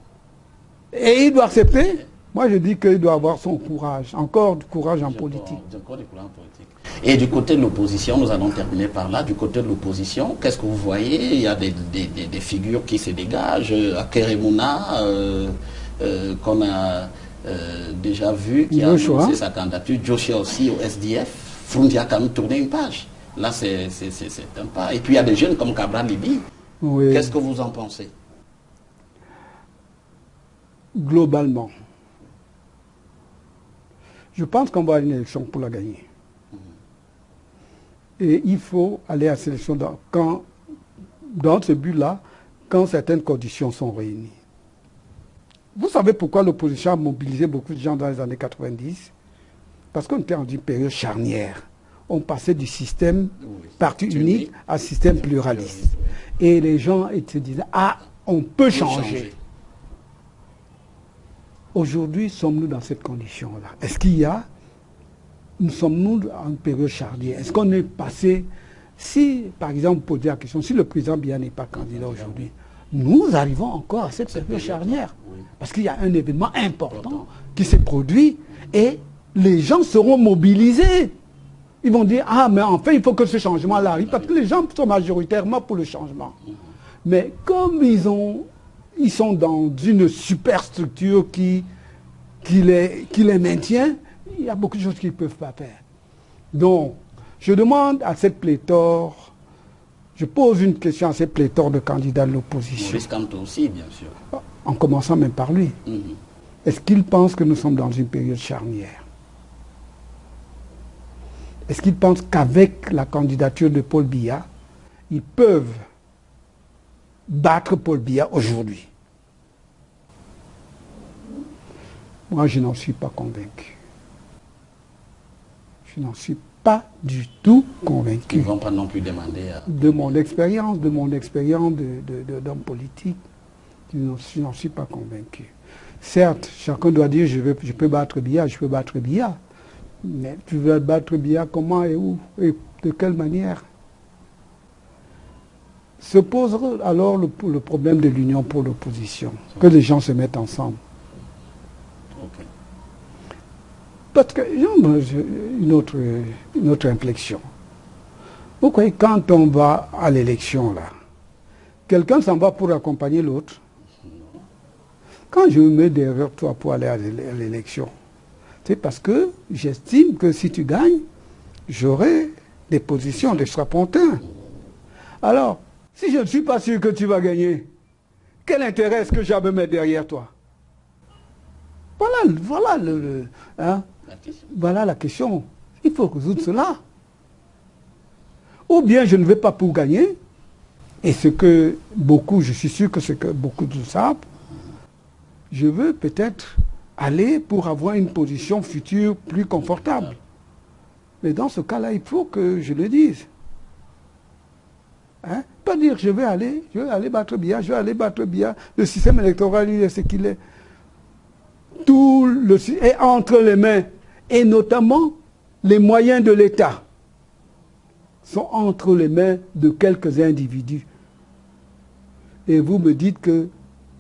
et il doit accepter. Moi je dis qu'il doit avoir son courage, encore du courage en politique. Et du côté de l'opposition, nous allons terminer par là, du côté de l'opposition, qu'est-ce que vous voyez? Il y a des figures qui se dégagent, Akeremouna, qu'on a déjà vu, qui a annoncé sa candidature, Joshua aussi au SDF, Frundi a quand même tourné une page. Là, c'est un pas. Et puis il y a des jeunes comme Cabral Libi. Oui. Qu'est-ce que vous en pensez? Globalement, je pense qu'on va à une élection pour la gagner. Et il faut aller à cette élection dans ce but-là, quand certaines conditions sont réunies. Vous savez pourquoi l'opposition a mobilisé beaucoup de gens dans les années 90? Parce qu'on était en une période charnière. On passait du système parti unique à système pluraliste. Et les gens se disaient, ah, on peut changer. Aujourd'hui, sommes-nous dans cette condition-là? Est-ce qu'il y a... Sommes-nous en période charnière? Est-ce qu'on est passé... Si, par exemple, poser la question, si le président Biya n'est pas candidat aujourd'hui, nous arrivons encore à cette période charnière. Parce qu'il y a un événement important qui s'est produit et les gens seront mobilisés. Ils vont dire, ah, mais enfin, il faut que ce changement-là arrive, parce que les gens sont majoritairement pour le changement. Mais comme ils sont dans une superstructure qui les maintient, il y a beaucoup de choses qu'ils ne peuvent pas faire. Donc, je demande à cette pléthore, je pose une question à cette pléthore de candidats de l'opposition. Maurice Kamto aussi, bien sûr. En commençant même par lui. Est-ce qu'il pense que nous sommes dans une période charnière? Est-ce qu'ils pensent qu'avec la candidature de Paul Biya, ils peuvent battre Paul Biya aujourd'hui? Moi, je n'en suis pas convaincu. Je n'en suis pas du tout convaincu. Ils ne vont pas non plus demander à... De mon expérience d'homme politique, je n'en suis pas convaincu. Certes, chacun doit dire, je peux battre Biya, je peux battre Biya. Mais tu veux battre Biya comment et où et de quelle manière? Se posera alors le problème de l'union pour l'opposition, que les gens se mettent ensemble. Okay. Parce que, une autre inflexion. Vous voyez, quand on va à l'élection, là, quelqu'un s'en va pour accompagner l'autre. Quand je me mets derrière toi pour aller à l'élection, c'est parce que j'estime que si tu gagnes, j'aurai des positions de strapontin. Alors, si je ne suis pas sûr que tu vas gagner, quel intérêt est-ce que j'ai à me mettre derrière toi? Voilà la question. Il faut résoudre cela. Ou bien je ne vais pas pour gagner, et ce que beaucoup, je suis sûr que ce que beaucoup le savent, je veux peut-être aller pour avoir une position future plus confortable. Mais dans ce cas-là, il faut que je le dise. Hein? Pas dire je vais aller battre Biya, je vais aller battre Biya. Le système électoral, il est ce qu'il est. Tout est entre les mains, et notamment les moyens de l'État sont entre les mains de quelques individus. Et vous me dites que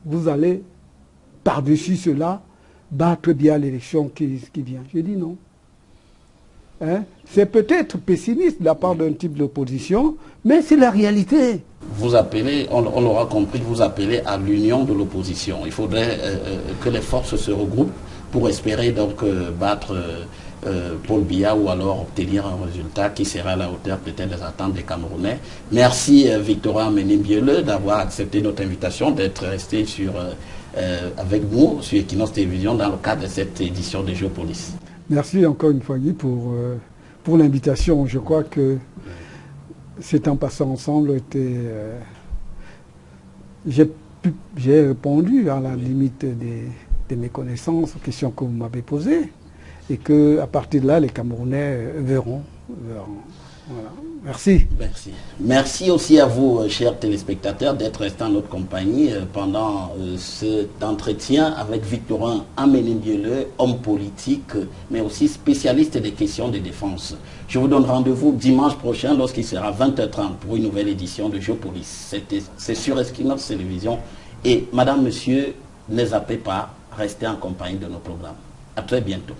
vous allez par-dessus cela, battre bien l'élection qui vient. Je dis non. Hein? C'est peut-être pessimiste de la part d'un type d'opposition, mais c'est la réalité. Vous appelez, on l'aura compris, vous appelez à l'union de l'opposition. Il faudrait que les forces se regroupent pour espérer donc battre Paul Biya ou alors obtenir un résultat qui sera à la hauteur peut-être des attentes des Camerounais. Merci Victorin Amenim-Biele d'avoir accepté notre invitation, d'être resté avec nous sur Equinox Télévision dans le cadre de cette édition de Géopolis. Merci encore une fois Guy pour l'invitation. Je crois que ces temps passés ensemble j'ai répondu à la limite de mes connaissances aux questions que vous m'avez posées et qu'à partir de là, les Camerounais verront. Voilà. Merci. Merci. Merci aussi à vous, chers téléspectateurs, d'être restés en notre compagnie pendant cet entretien avec Victorin Amenim-Biele, homme politique, mais aussi spécialiste des questions de défense. Je vous donne rendez-vous dimanche prochain lorsqu'il sera 20h30 pour une nouvelle édition de Géopolis. C'est sur Equinox Télévision. Et madame, monsieur, ne zappez pas, restez en compagnie de nos programmes. À très bientôt.